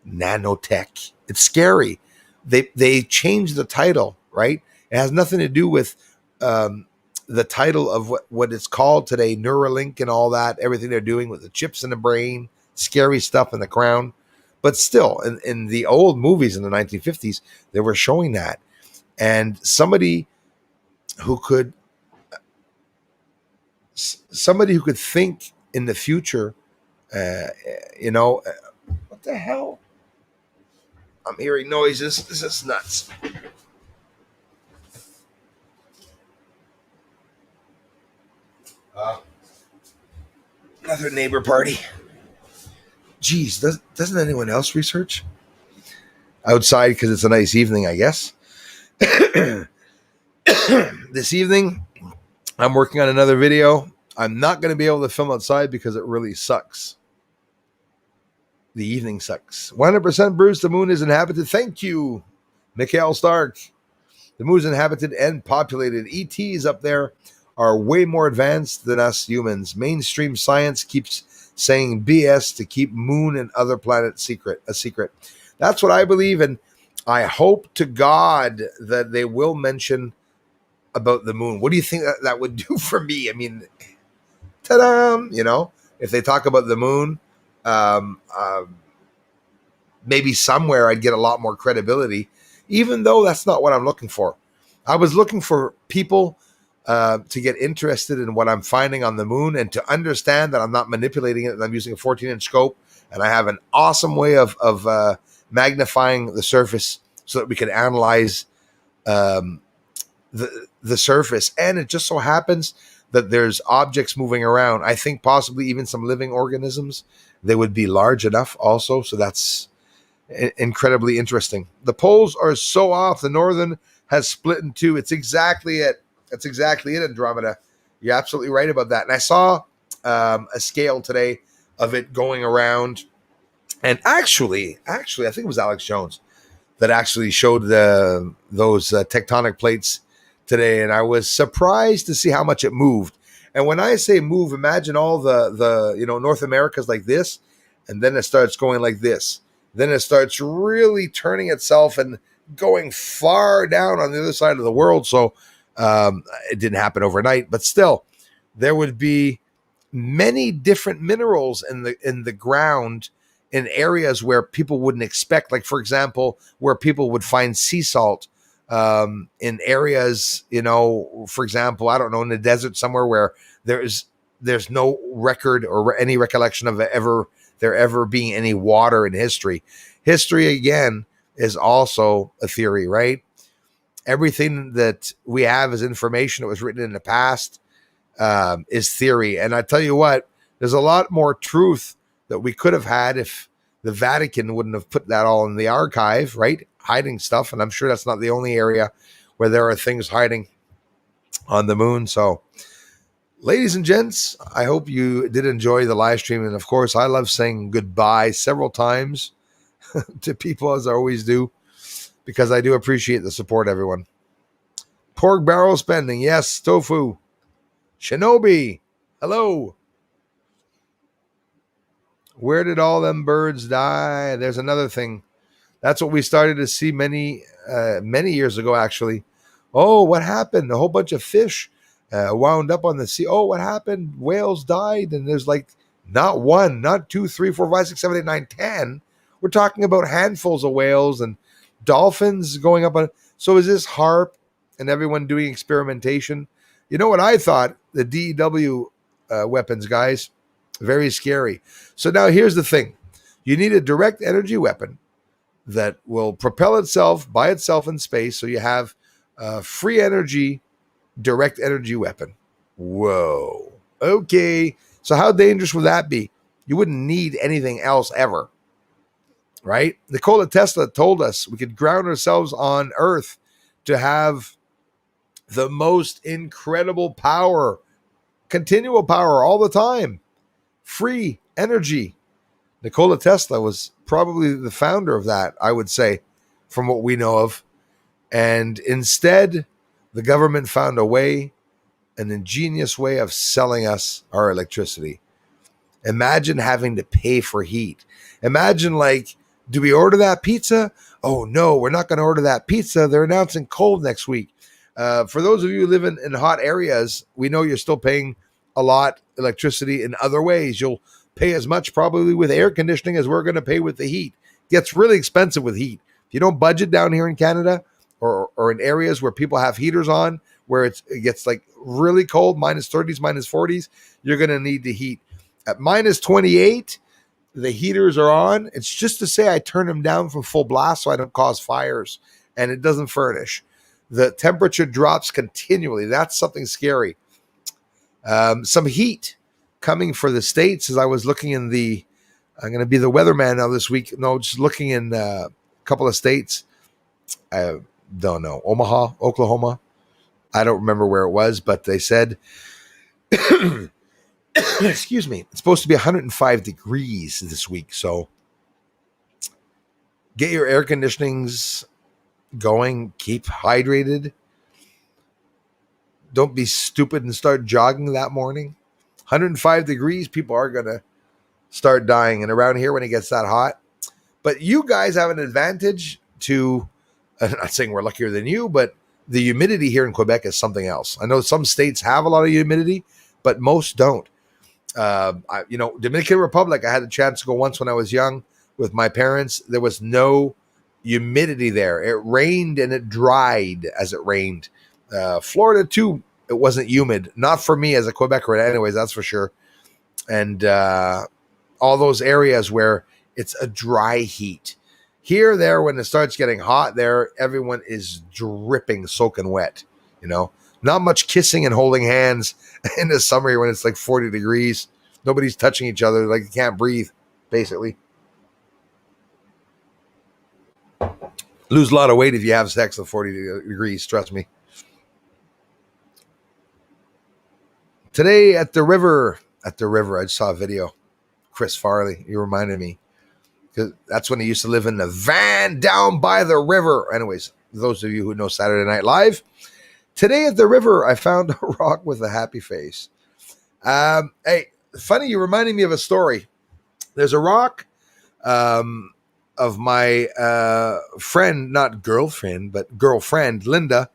Nanotech. It's scary. They changed the title, right? It has nothing to do with the title of what it's called today, Neuralink and all that, everything they're doing with the chips in the brain, scary stuff in the crown. But still, in the old movies in the 1950s, they were showing that. And somebody who could think in the future, what the hell? I'm hearing noises. This is nuts. Another neighbor party. Geez, doesn't anyone else research outside because it's a nice evening, I guess? This evening, I'm working on another video. I'm not going to be able to film outside because it really sucks. The evening sucks. 100% Bruce, the moon is inhabited. Thank you, Mikhail Stark. The moon is inhabited and populated. ETs up there are way more advanced than us humans. Mainstream science keeps saying BS to keep moon and other planets a secret. That's what I believe, and I hope to God that they will mention about the moon. What do you think that would do for me? I mean, ta-da! If they talk about the moon, maybe somewhere I'd get a lot more credibility, even though that's not what I'm looking for. I was looking for people to get interested in what I'm finding on the moon and to understand that I'm not manipulating it and I'm using a 14-inch scope and I have an awesome way of magnifying the surface so that we can analyze the surface. And it just so happens that there's objects moving around. I think possibly even some living organisms. They would be large enough also. So that's incredibly interesting. The poles are so off. The northern has split in two. It's exactly it. That's exactly it, Andromeda. You're absolutely right about that. And I saw a scale today of it going around. And actually, I think it was Alex Jones that actually showed those tectonic plates today. And I was surprised to see how much it moved. And when I say move, imagine all the North America's like this, and then it starts going like this. Then it starts really turning itself and going far down on the other side of the world. So it didn't happen overnight, but still, there would be many different minerals in the ground in areas where people wouldn't expect. Like, for example, where people would find sea salt in areas, for example, I don't know, in the desert somewhere where there's no record or any recollection of there ever being any water in history. History, again, is also a theory, right? Everything that we have as information that was written in the past is theory. And I tell you what, there's a lot more truth that we could have had if the Vatican wouldn't have put that all in the archive, right? Hiding stuff. And I'm sure that's not the only area where there are things hiding on the moon. So, ladies and gents, I hope you did enjoy the live stream. And of course, I love saying goodbye several times to people, as I always do, because I do appreciate the support, everyone. Pork barrel spending. Yes, Tofu. Shinobi. Hello. Where did all them birds die? There's another thing. That's what we started to see many years ago, actually. Oh, what happened? A whole bunch of fish wound up on the sea. Oh, what happened? Whales died. And there's like not one, not 2, 3, 4, 5, 6, 7, 8, 9, 10. We're talking about handfuls of whales and dolphins going up on. So is this HAARP and everyone doing experimentation? You know what I thought? The DEW weapons, guys, very scary. So now here's the thing. You need a direct energy weapon that will propel itself by itself in space. So you have a free energy, direct energy weapon. Whoa. Okay. So how dangerous would that be? You wouldn't need anything else ever. Right? Nikola Tesla told us we could ground ourselves on Earth to have the most incredible power, continual power all the time, free energy. Nikola Tesla was probably the founder of that, I would say, from what we know of. And instead, the government found a way, an ingenious way of selling us our electricity. Imagine having to pay for heat. Imagine, like, do we order that pizza? Oh, no, we're not going to order that pizza. They're announcing cold next week. For those of you who live in hot areas, we know you're still paying a lot electricity in other ways. You'll pay as much probably with air conditioning as we're going to pay with the heat. It gets really expensive with heat. If you don't budget down here in Canada or in areas where people have heaters on, where it gets like really cold, minus 30s, minus 40s, you're going to need to heat. At minus 28, the heaters are on. It's just to say I turn them down from full blast so I don't cause fires, and it doesn't furnish. The temperature drops continually. That's something scary. Some heat coming for the States as I was looking in the, I'm going to be the weatherman now this week. No, just looking in a couple of states. I don't know. Omaha, Oklahoma. I don't remember where it was, but they said, excuse me, it's supposed to be 105 degrees this week. So get your air conditionings going, keep hydrated. Don't be stupid and start jogging that morning. 105 degrees, people are going to start dying. And around here, when it gets that hot, but you guys have an advantage to, I'm not saying we're luckier than you, but the humidity here in Quebec is something else. I know some states have a lot of humidity, but most don't. Dominican Republic, I had the chance to go once when I was young with my parents. There was no humidity there. It rained and it dried as it rained. Florida too, it wasn't humid. Not for me as a Quebecer anyways, that's for sure. And all those areas where it's a dry heat. Here, there, when it starts getting hot there, everyone is dripping, soaking wet, Not much kissing and holding hands in the summer here when it's like 40 degrees. Nobody's touching each other, like you can't breathe, basically. Lose a lot of weight if you have sex at 40 degrees, trust me. Today at the river, I just saw a video. Chris Farley, you reminded me. Because that's when he used to live in the van down by the river. Anyways, those of you who know Saturday Night Live, today at the river, I found a rock with a happy face. Hey, funny, you reminded me of a story. There's a rock of my friend, not girlfriend, but girlfriend, Linda,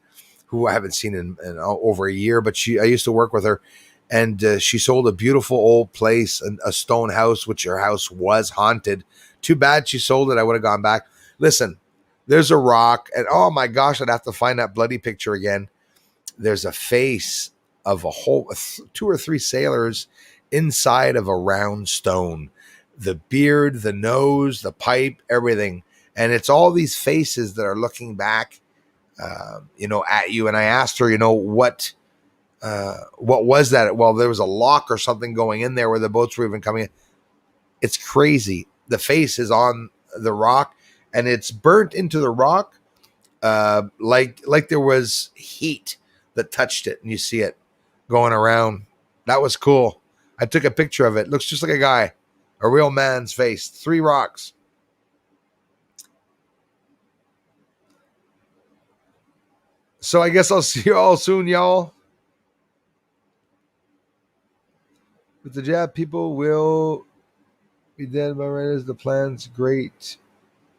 who I haven't seen in over a year, but I used to work with her. And she sold a beautiful old place, a stone house, which her house was haunted. Too bad she sold it. I would have gone back. Listen, there's a rock, and oh my gosh, I'd have to find that bloody picture again. There's a face of a whole 2 or 3 sailors inside of a round stone. The beard, the nose, the pipe, everything. And it's all these faces that are looking back, at you. And I asked her, what was that? Well, there was a lock or something going in there where the boats were even coming in. It's crazy. The face is on the rock and it's burnt into the rock like there was heat that touched it, and you see it going around. That was cool. I took a picture of it. Looks just like a guy, a real man's face. 3 rocks. So I guess I'll see you all soon, y'all. With the jab, people will be dead by right as the plan's great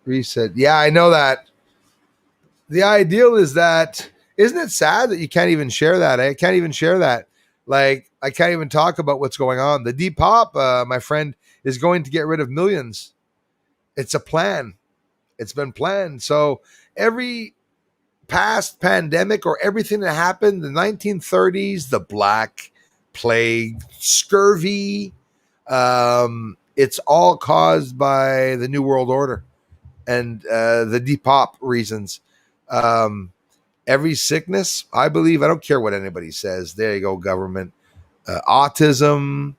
reset. Yeah, I know that. The ideal is that, isn't it sad that you can't even share that? I can't even share that. Like, I can't even talk about what's going on. The Depop, my friend, is going to get rid of millions. It's a plan. It's been planned. So every past pandemic or everything that happened, the 1930s, the Black Plague, scurvy, it's all caused by the New World Order and the Depop reasons. Every sickness, I believe, I don't care what anybody says. There you go, government. Autism,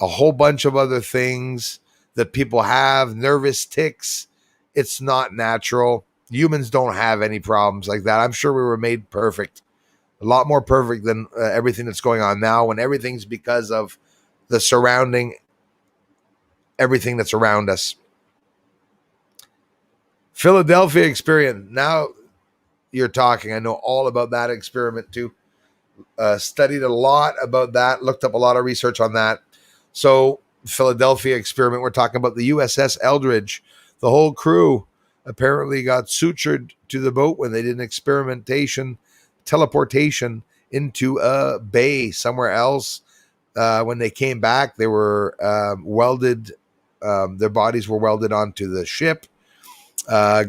a whole bunch of other things that people have, nervous tics. It's not natural. Humans don't have any problems like that. I'm sure we were made perfect. A lot more perfect than everything that's going on now, and everything's because of the surrounding everything that's around us. Philadelphia experiment. Now you're talking. I know all about that experiment too. Studied a lot about that, looked up a lot of research on that. So, Philadelphia experiment, we're talking about the USS Eldridge. The whole crew apparently got sutured to the boat when they did an teleportation into a bay somewhere else. When they came back, they were welded, their bodies were welded onto the ship.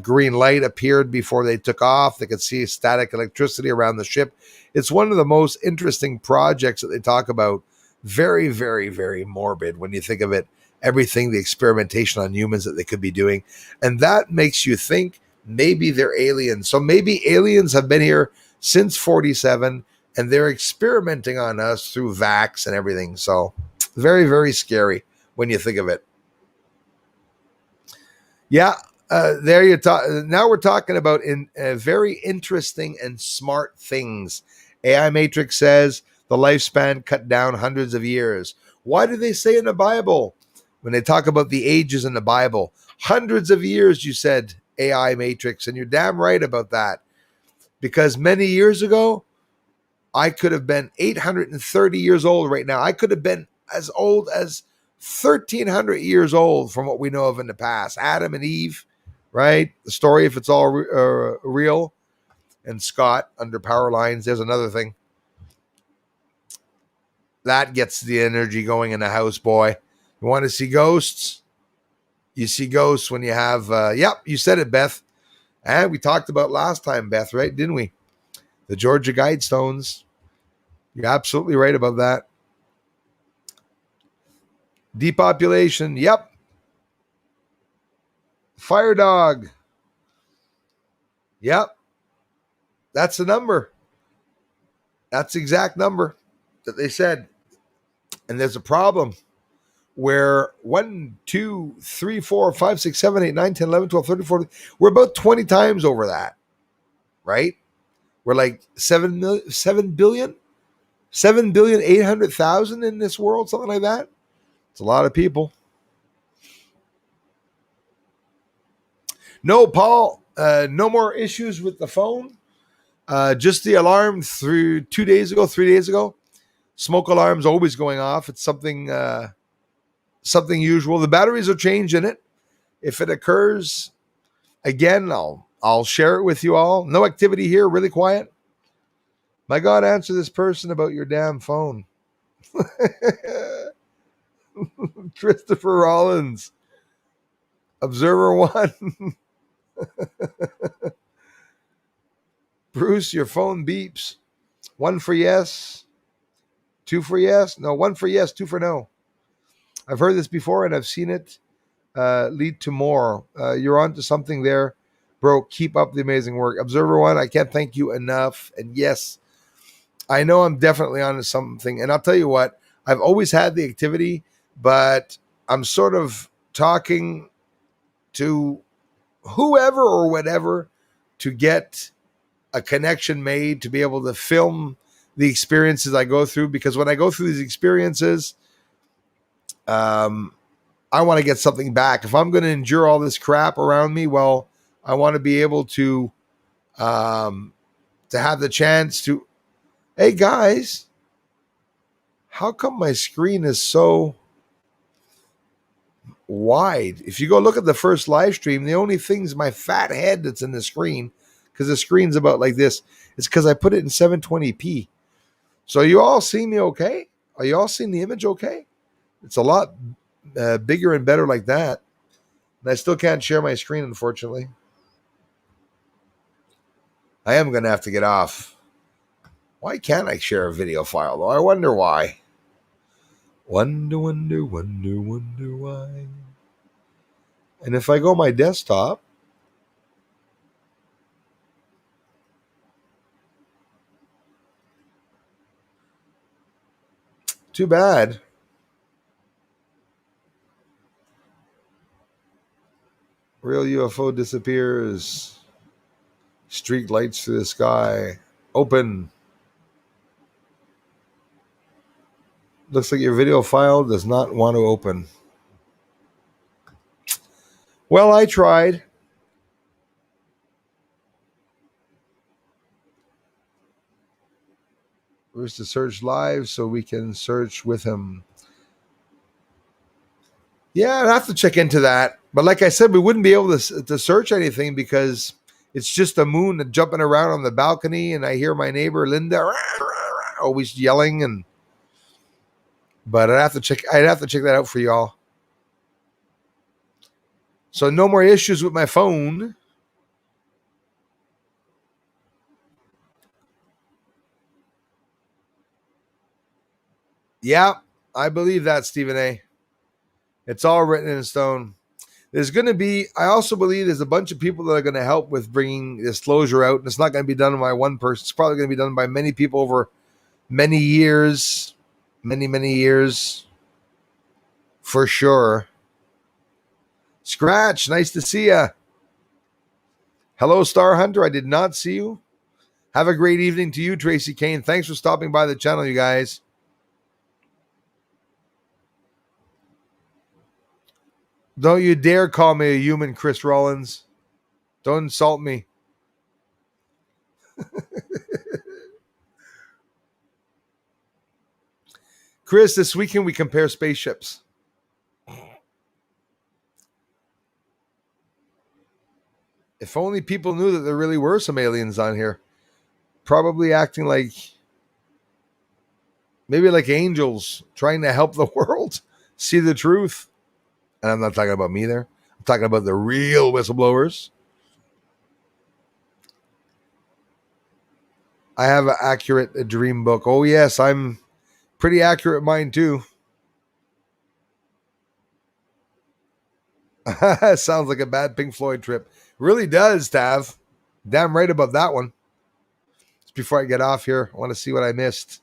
Green light appeared before they took off. They could see static electricity around the ship. It's one of the most interesting projects that they talk about. Very, very, very morbid when you think of it. Everything, the experimentation on humans that they could be doing. And that makes you think maybe they're aliens. So maybe aliens have been here since 47 and they're experimenting on us through vax and everything. So very, very scary when you think of it. Yeah, there you talk. Now we're talking about very interesting and smart things. AI Matrix says the lifespan cut down hundreds of years. Why do they say in the Bible when they talk about the ages in the Bible? Hundreds of years, you said, AI Matrix, and you're damn right about that. Because many years ago, I could have been 830 years old right now. I could have been as old as 1,300 years old from what we know of in the past. Adam and Eve, right? The story, if it's all real. And Scott under power lines, there's another thing. That gets the energy going in the house, boy. You want to see ghosts? You see ghosts when you have, yep, you said it, Beth. And we talked about last time, Beth, right? Didn't we? The Georgia Guidestones. You're absolutely right about that. Depopulation. Yep. Fire dog. Yep. That's the number. That's the exact number that they said. And there's a problem where 1, 2, 3, 4, 5, 6, 7, 8, 9, 10, 11, 12, 13, 14. We're about 20 times over that, right? We're like 7 billion, 7,800,000 in this world, something like that. It's a lot of people. No, Paul, no more issues with the phone. Just the alarm through 2 days ago, 3 days ago. Smoke alarm's always going off. It's something usual. The batteries are changing it. If it occurs again, I'll share it with you all. No activity here, really quiet. My God, answer this person about your damn phone. Christopher Rollins. Observer 1. Bruce, your phone beeps. 1 for yes. 2 for yes. No, 1 for yes, 2 for no. I've heard this before and I've seen it lead to more. You're on to something there, bro. Keep up the amazing work. Observer 1, I can't thank you enough. And yes, I know I'm definitely on to something. And I'll tell you what, I've always had the activity, but I'm sort of talking to whoever or whatever to get a connection made to be able to film the experiences I go through. Because when I go through these experiences, I want to get something back. If I'm going to endure all this crap around me, well, I want to be able to have the chance to, hey guys, how come my screen is so wide? If you go look at the first live stream, the only thing's my fat head that's in the screen, because the screen's about like this. It's because I put it in 720p. So you all see me okay? Are you all seeing the image okay? It's a lot bigger and better like that. And I still can't share my screen, unfortunately. I am going to have to get off. Why can't I share a video file, though? I wonder why. Wonder why. And if I go my desktop, too bad. Real UFO disappears. Street lights through the sky. Open. Looks like your video file does not want to open. Well, I tried. Where's to search live so we can search with him? Yeah, I'd have to check into that. But like I said, we wouldn't be able to search anything because it's just the moon jumping around on the balcony, and I hear my neighbor Linda always yelling. But I'd have to check. I'd have to check that out for y'all. So no more issues with my phone. Yeah, I believe that, Stephen A. It's all written in stone. There's going to be, I also believe there's a bunch of people that are going to help with bringing disclosure out. And it's not going to be done by one person. It's probably going to be done by many people over many years, many years for sure. Scratch, nice to see ya. Hello, Star Hunter. I did not see you. Have a great evening to you, Tracy Kane. Thanks for stopping by the channel, you guys. Don't you dare call me a human, Chris Rollins. Don't insult me. Chris, this weekend we compare spaceships. If only people knew that there really were some aliens on here. Probably acting like, maybe like angels trying to help the world see the truth. And I'm not talking about me there. I'm talking about the real whistleblowers. I have an accurate dream book. Oh, yes, I'm pretty accurate mine too. Sounds like a bad Pink Floyd trip. Really does, Tav. Damn right about that one. Just before I get off here, I want to see what I missed.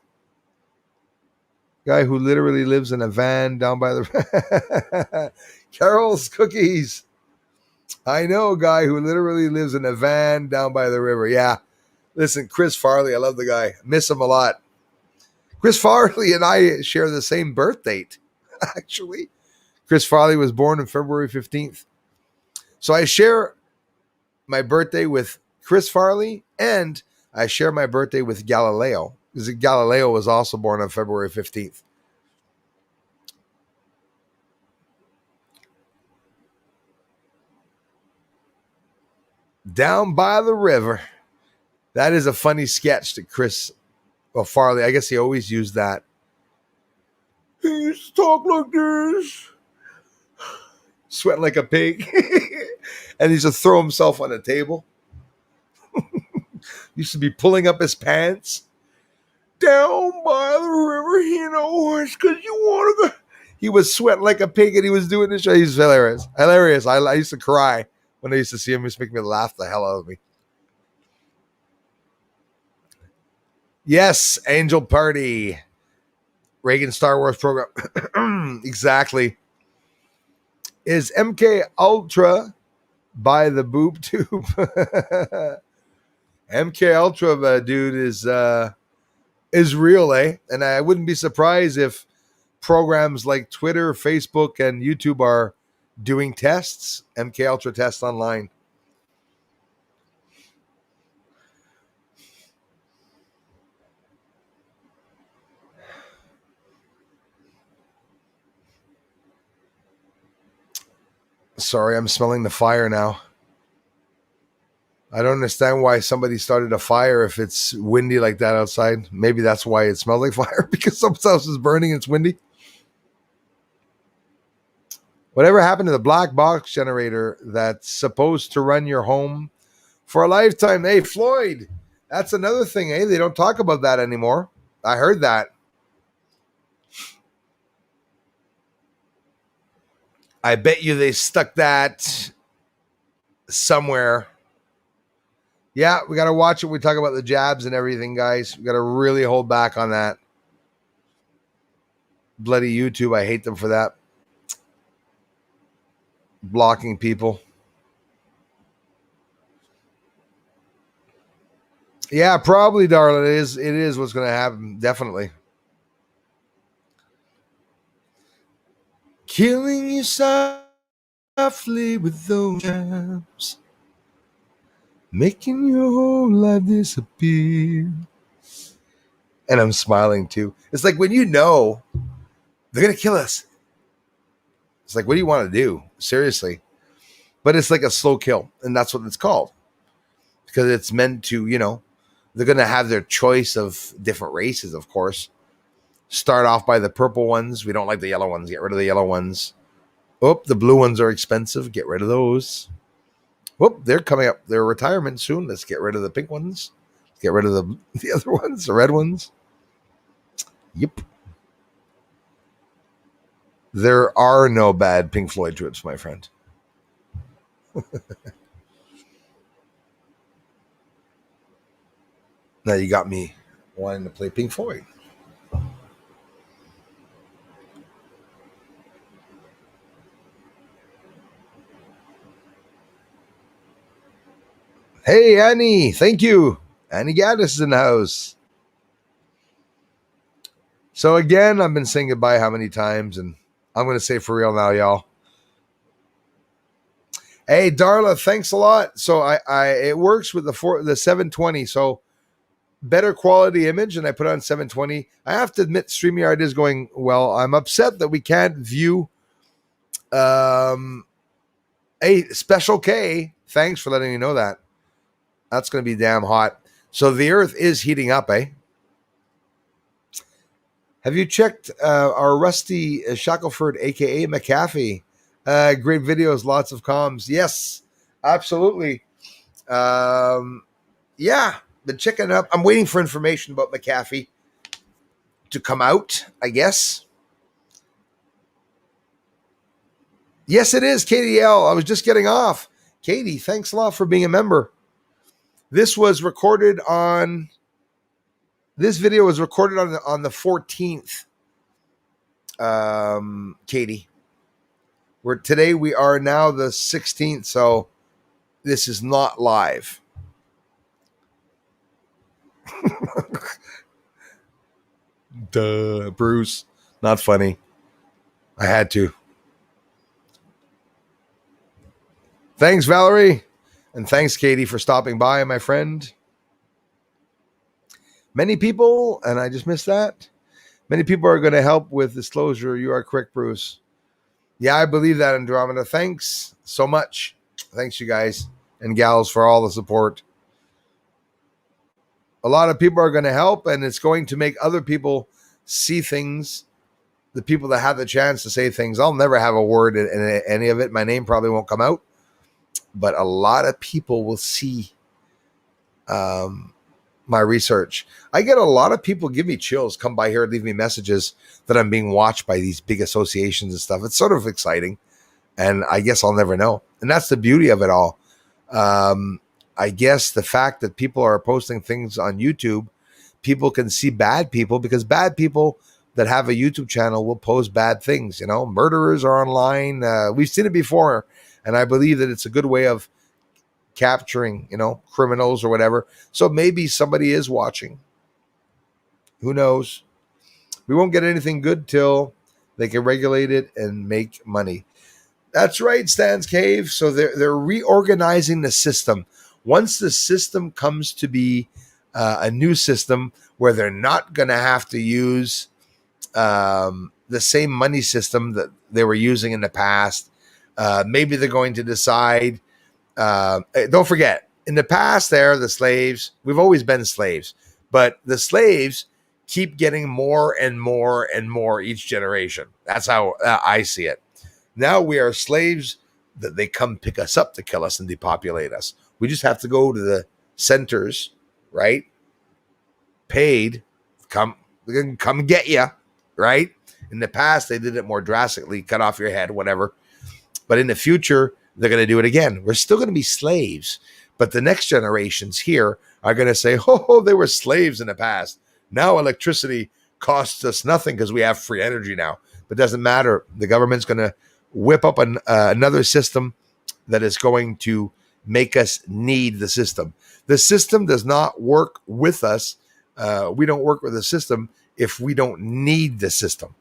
Guy who literally lives in a van down by the Carol's Cookies. I know a guy who literally lives in a van down by the river. Yeah. Listen, Chris Farley, I love the guy. Miss him a lot. Chris Farley and I share the same birth date, actually. Chris Farley was born on February 15th. So I share my birthday with Chris Farley, and I share my birthday with Galileo, because Galileo was also born on February 15th. Down by the river. That is a funny sketch that Chris Farley, I guess he always used that. He used to talk like this. Sweating like a pig. And he used to throw himself on a table. Used to be pulling up his pants. Down by the river, you know, it's because you want to go. He was sweating like a pig and he was doing this show. He's hilarious. Hilarious. I used to cry when I used to see him. He used to make me laugh the hell out of me. Yes, Angel Party. Reagan Star Wars program. Exactly. Is MK Ultra by the boob tube? MK Ultra, dude, is real, eh? And I wouldn't be surprised if programs like Twitter, Facebook, and YouTube are doing tests, MK Ultra tests online. Sorry, I'm smelling the fire now. I don't understand why somebody started a fire if it's windy like that outside. Maybe that's why it smells like fire, because someone else is burning and it's windy. Whatever happened to the black box generator that's supposed to run your home for a lifetime? Hey, Floyd, that's another thing, eh? They don't talk about that anymore. I heard that. I bet you they stuck that somewhere. Yeah, we got to watch it. We talk about the jabs and everything, guys. We got to really hold back on that. Bloody YouTube. I hate them for that. Blocking people. Yeah, probably, darling. It is what's going to happen. Definitely. Killing you softly with those jams, making your whole life disappear. And I'm smiling too. It's like when you know they're gonna kill us. It's like, what do you want to do? Seriously. But it's like a slow kill, and that's what it's called. Because it's meant to, they're gonna have their choice of different races, of course. Start off by the purple ones. We don't like the yellow ones. Get rid of the yellow ones. Oh, the blue ones are expensive. Get rid of those. Whoop, they're coming up. Their retirement soon. Let's get rid of the pink ones. Get rid of the other ones, the red ones. Yep. There are no bad Pink Floyd trips, my friend. Now you got me wanting to play Pink Floyd. Hey, Annie. Thank you. Annie Gaddis is in the house. So again, I've been saying goodbye how many times, and I'm going to say for real now, y'all. Hey, Darla, thanks a lot. So it works with the 720. So better quality image, and I put on 720. I have to admit, StreamYard is going well. I'm upset that we can't view. Hey, Special K, thanks for letting me know that. That's going to be damn hot. So the Earth is heating up, eh? Have you checked our Rusty Shackelford, aka McAfee? Great videos, lots of comms. Yes, absolutely. Yeah, been checking it up. I'm waiting for information about McAfee to come out, I guess. Yes, it is, KDL. I was just getting off. Katie, thanks a lot for being a member. This video was recorded on the 14th. Katie. Today we are now the 16th, so this is not live. Duh, Bruce. Not funny. I had to. Thanks, Valerie. And thanks, Katie, for stopping by, my friend. Many people, and I just missed that, many people are going to help with disclosure. You are correct, Bruce. Yeah, I believe that, Andromeda. Thanks so much. Thanks, you guys and gals, for all the support. A lot of people are going to help, and it's going to make other people see things. The people that have the chance to say things. I'll never have a word in any of it. My name probably won't come out. But a lot of people will see my research. I get a lot of people give me chills, come by here, leave me messages that I'm being watched by these big associations and stuff. It's sort of exciting, and I guess I'll never know. And that's the beauty of it all. I guess the fact that people are posting things on YouTube, people can see bad people, because bad people that have a YouTube channel will post bad things. Murderers are online. We've seen it before. And I believe that it's a good way of capturing, criminals or whatever. So maybe somebody is watching. Who knows? We won't get anything good till they can regulate it and make money. That's right, Stan's Cave. So they're reorganizing the system. Once the system comes to be a new system where they're not going to have to use the same money system that they were using in the past, maybe they're going to decide, don't forget, in the past the slaves, we've always been slaves, but the slaves keep getting more and more and more each generation. That's how I see it. Now we are slaves that they come pick us up to kill us and depopulate us. We just have to go to the centers, right? Paid, come get you, right? In the past, they did it more drastically, cut off your head, whatever. But in the future, they're going to do it again. We're still going to be slaves. But the next generations here are going to say, oh, they were slaves in the past. Now electricity costs us nothing because we have free energy now. But it doesn't matter. The government's going to whip up another system that is going to make us need the system. The system does not work with us. We don't work with the system if we don't need the system.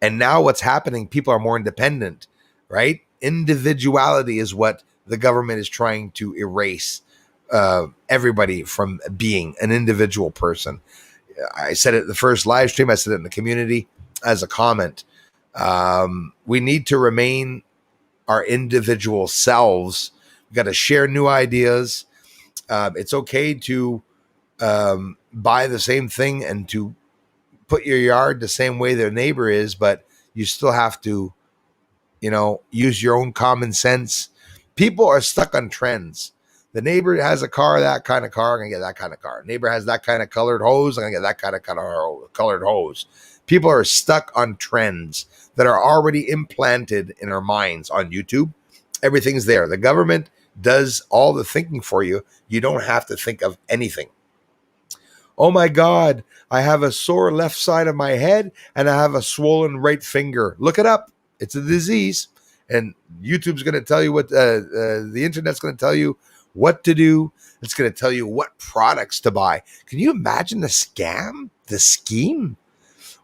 And now what's happening, people are more independent, right? Individuality is what the government is trying to erase everybody from being an individual person. I said it the first live stream, I said it in the community as a comment. We need to remain our individual selves. We got to share new ideas. It's okay to buy the same thing and to put your yard the same way their neighbor is, but you still have to, use your own common sense. People are stuck on trends. The neighbor has a car, that kind of car, I'm going to get that kind of car. Neighbor has that kind of colored hose, I'm going to get that kind of colored hose. People are stuck on trends that are already implanted in our minds on YouTube. Everything's there. The government does all the thinking for you. You don't have to think of anything. Oh my God, I have a sore left side of my head and I have a swollen right finger. Look it up. It's a disease. And YouTube's going to tell you what, the internet's going to tell you what to do. It's going to tell you what products to buy. Can you imagine the scam, the scheme,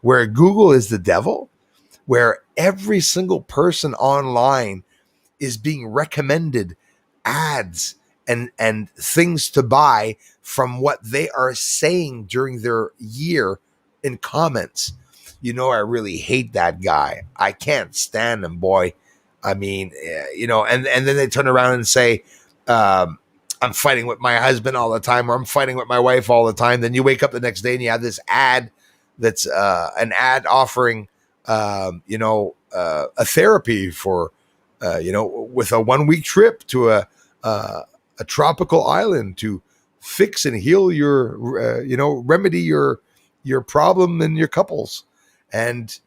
where Google is the devil, where every single person online is being recommended ads and things to buy from what they are saying during their year in comments? I really hate that guy. I can't stand him, boy. I mean, and then they turn around and say, I'm fighting with my husband all the time, or I'm fighting with my wife all the time. Then you wake up the next day and you have this ad that's an ad offering, a therapy for, with a 1 week trip to a tropical island to fix and heal your, remedy your problem in your couples. And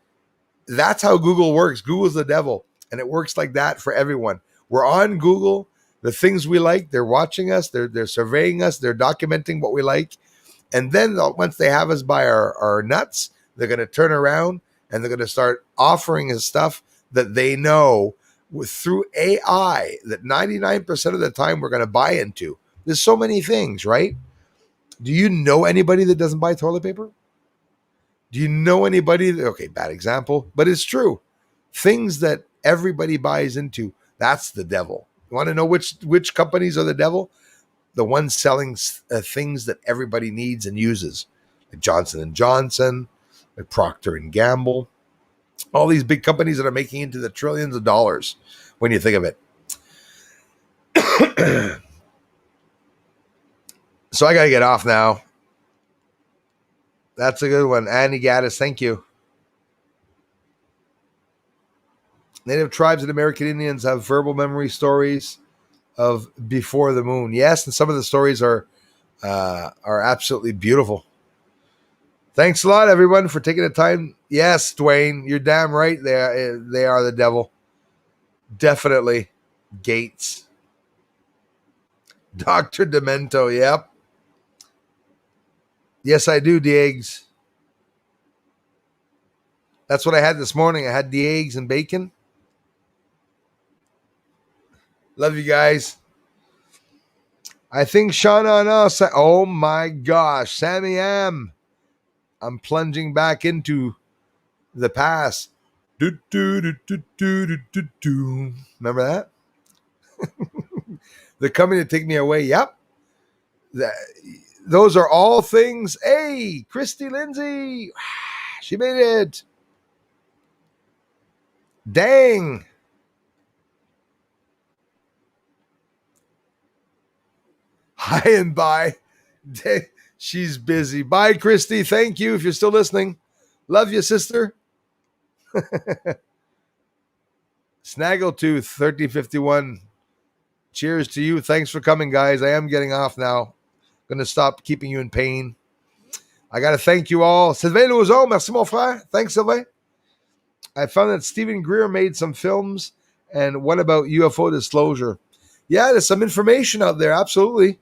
that's how Google works. Google's the devil. And it works like that for everyone. We're on Google. The things we like, they're watching us. They're surveying us. They're documenting what we like. And then once they have us by our nuts, they're going to turn around and they're going to start offering us stuff that they know through AI that 99% of the time we're going to buy into. There's so many things, right? Do you know anybody that doesn't buy toilet paper? Do you know anybody that, okay, bad example, but it's true. Things that everybody buys into, that's the devil. You want to know which companies are the devil? The ones selling things that everybody needs and uses, like Johnson & Johnson, like Procter & Gamble, all these big companies that are making into the trillions of dollars when you think of it. So I got to get off now. That's a good one. Annie Gaddis, thank you. Native tribes and American Indians have verbal memory stories of before the moon. Yes, and some of the stories are absolutely beautiful. Thanks a lot, everyone, for taking the time. Yes, Dwayne, you're damn right. They are the devil. Definitely. Gates. Dr. Demento, yep. Yes, I do, the eggs. That's what I had this morning. I had the eggs and bacon. Love you guys. I think Shauna and us. Oh my gosh, Sammy M. I'm plunging back into the past. Remember that? They're coming to take me away. Yep. Those are all things. Hey, Christy Lindsay. She made it. Dang. Hi and bye. She's busy. Bye, Christy. Thank you if you're still listening. Love you, sister. Snaggletooth 3051. Cheers to you. Thanks for coming, guys. I am getting off now. Going to stop keeping you in pain. I got to thank you all. Sylvain Lauzon, merci mon frère. Thanks, Sylvain. I found that Stephen Greer made some films. And what about UFO disclosure? Yeah, there's some information out there. Absolutely.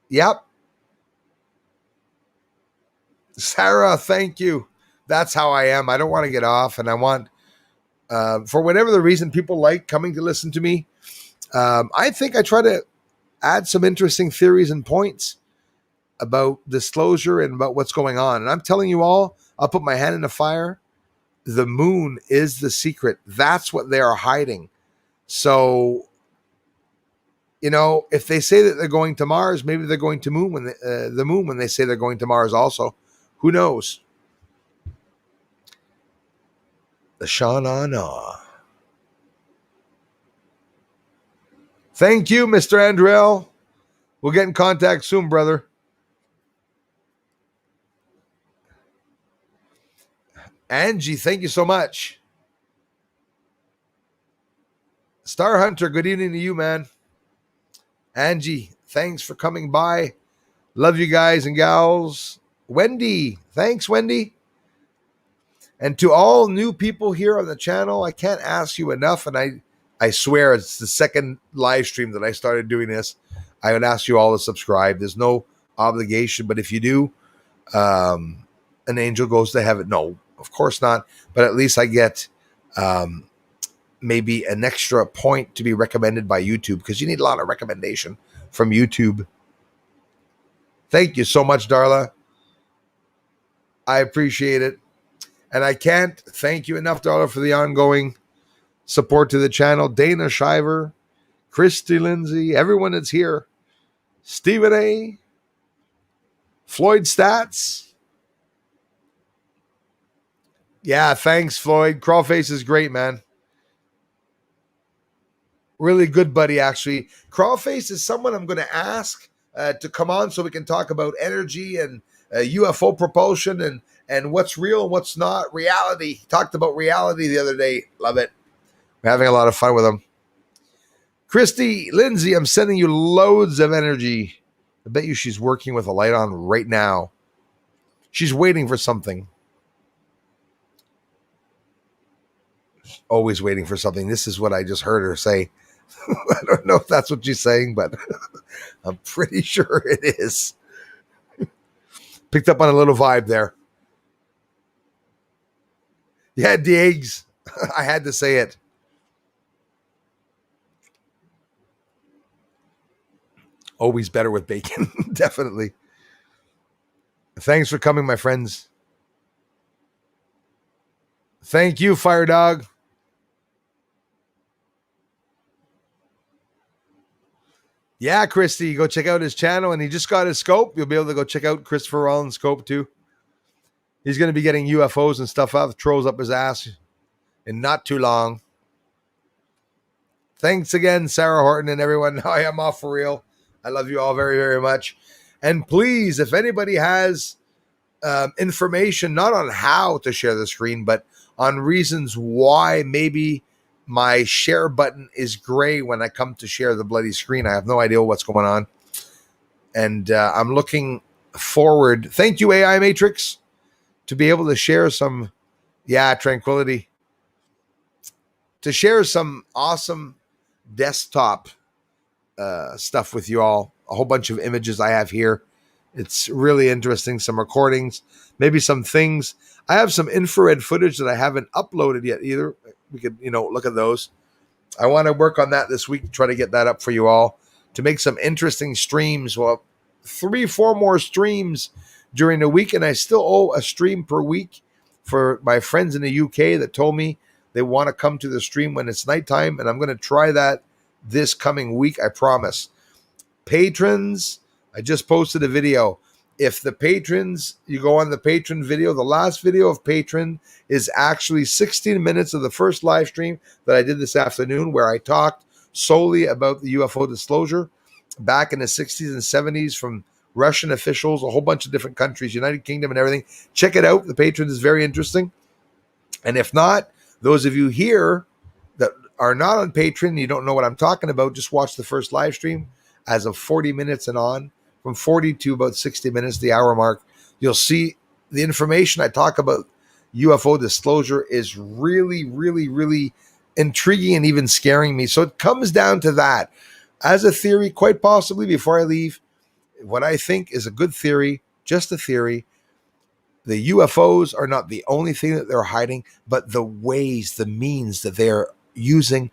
Yep. Sarah, thank you. That's how I am. I don't want to get off. And I want, for whatever the reason, people like coming to listen to me. I think I try to add some interesting theories and points about disclosure and about what's going on. And I'm telling you all, I'll put my hand in the fire. the moon is the secret. That's what they are hiding. So, if they say that they're going to Mars, maybe they're going to the moon when they say they're going to Mars also. Who knows? The Sha-na-na. Thank you, Mr. Andrell. We'll get in contact soon, brother. Angie, thank you so much. Star Hunter, good evening to you, man. Angie, thanks for coming by. Love you guys and gals. Wendy, thanks, Wendy. And to all new people here on the channel, I can't ask you enough, and I swear it's the second live stream that I started doing this. I would ask you all to subscribe. There's no obligation, but if you do, an angel goes to heaven. No, of course not. But at least I get maybe an extra point to be recommended by YouTube, because you need a lot of recommendation from YouTube. Thank you so much, Darla. I appreciate it. And I can't thank you enough, Darla, for the ongoing support to the channel. Dana Shiver, Christy Lindsay, everyone that's here. Stephen A. Floyd Stats. Yeah, thanks, Floyd. Crawlface is great, man. Really good buddy, actually. Crawlface is someone I'm going to ask to come on so we can talk about energy and UFO propulsion and what's real and what's not. Reality. He talked about reality the other day. Love it. We're having a lot of fun with him. Christy Lindsay, I'm sending you loads of energy. I bet you she's working with a light on right now. She's waiting for something. Always waiting for something. This is what I just heard her say. I don't know if that's what she's saying, but I'm pretty sure it is. Picked up on a little vibe there. Yeah, Diggs. I had to say it. Always better with bacon. Definitely. Thanks for coming, my friends. Thank you, Fire Dog. Yeah, Christy, go check out his channel, and he just got his scope. You'll be able to go check out Christopher Rollins' scope too. He's going to be getting UFOs and stuff out, trolls up his ass in not too long. Thanks again, Sarah Horton and everyone. I am off for real. I love you all very, very much. And please, if anybody has information, not on how to share the screen, but on reasons why maybe my share button is gray when I come to share the bloody screen. I have no idea what's going on. And I'm looking forward. Thank you, AI Matrix, to be able to share some, tranquility. To share some awesome desktop stuff with you all. A whole bunch of images I have here. It's really interesting. Some recordings, maybe some things. I have some infrared footage that I haven't uploaded yet either. We could, look at those. I want to work on that this week to try to get that up for you all, to make some interesting streams. Well, 3-4 more streams during the week, and I still owe a stream per week for my friends in the UK that told me they want to come to the stream when it's nighttime, and I'm going to try that this coming week, I promise. Patrons, I just posted a video. If the patrons, you go on the patron video, the last video of patron is actually 16 minutes of the first live stream that I did this afternoon, where I talked solely about the UFO disclosure back in the 60s and 70s from Russian officials, a whole bunch of different countries, United Kingdom and everything. Check it out. The patron is very interesting. And if not, those of you here that are not on Patreon, you don't know what I'm talking about, just watch the first live stream as of 40 minutes and on. From 40 to about 60 minutes, the hour mark, you'll see the information I talk about UFO disclosure is really, really, really intriguing and even scaring me. So it comes down to that. As a theory, quite possibly, before I leave, what I think is a good theory, just a theory, the UFOs are not the only thing that they're hiding, but the ways, the means that they're using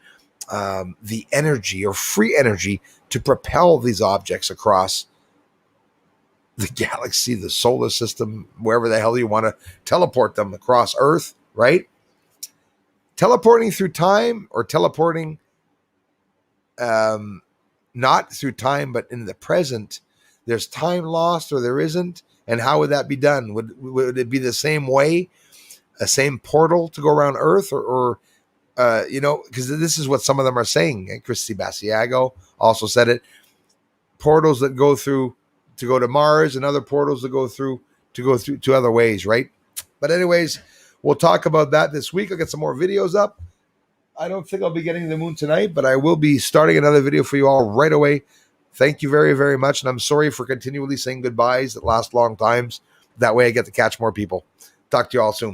the energy or free energy to propel these objects across the galaxy, the solar system, wherever the hell you want to teleport them across Earth, right? teleporting through time or teleporting not through time, but in the present, there's time lost or there isn't. And how would that be done? Would it be the same way, a same portal to go around Earth, or because this is what some of them are saying. And Christy Basiago also said it. Portals that go through to go to Mars, and other portals that go through to other ways, right? But anyways, we'll talk about that this week. I'll get some more videos up. I don't think I'll be getting to the moon tonight, but I will be starting another video for you all right away. Thank you very, very much. And I'm sorry for continually saying goodbyes that last long times. That way I get to catch more people. Talk to you all soon.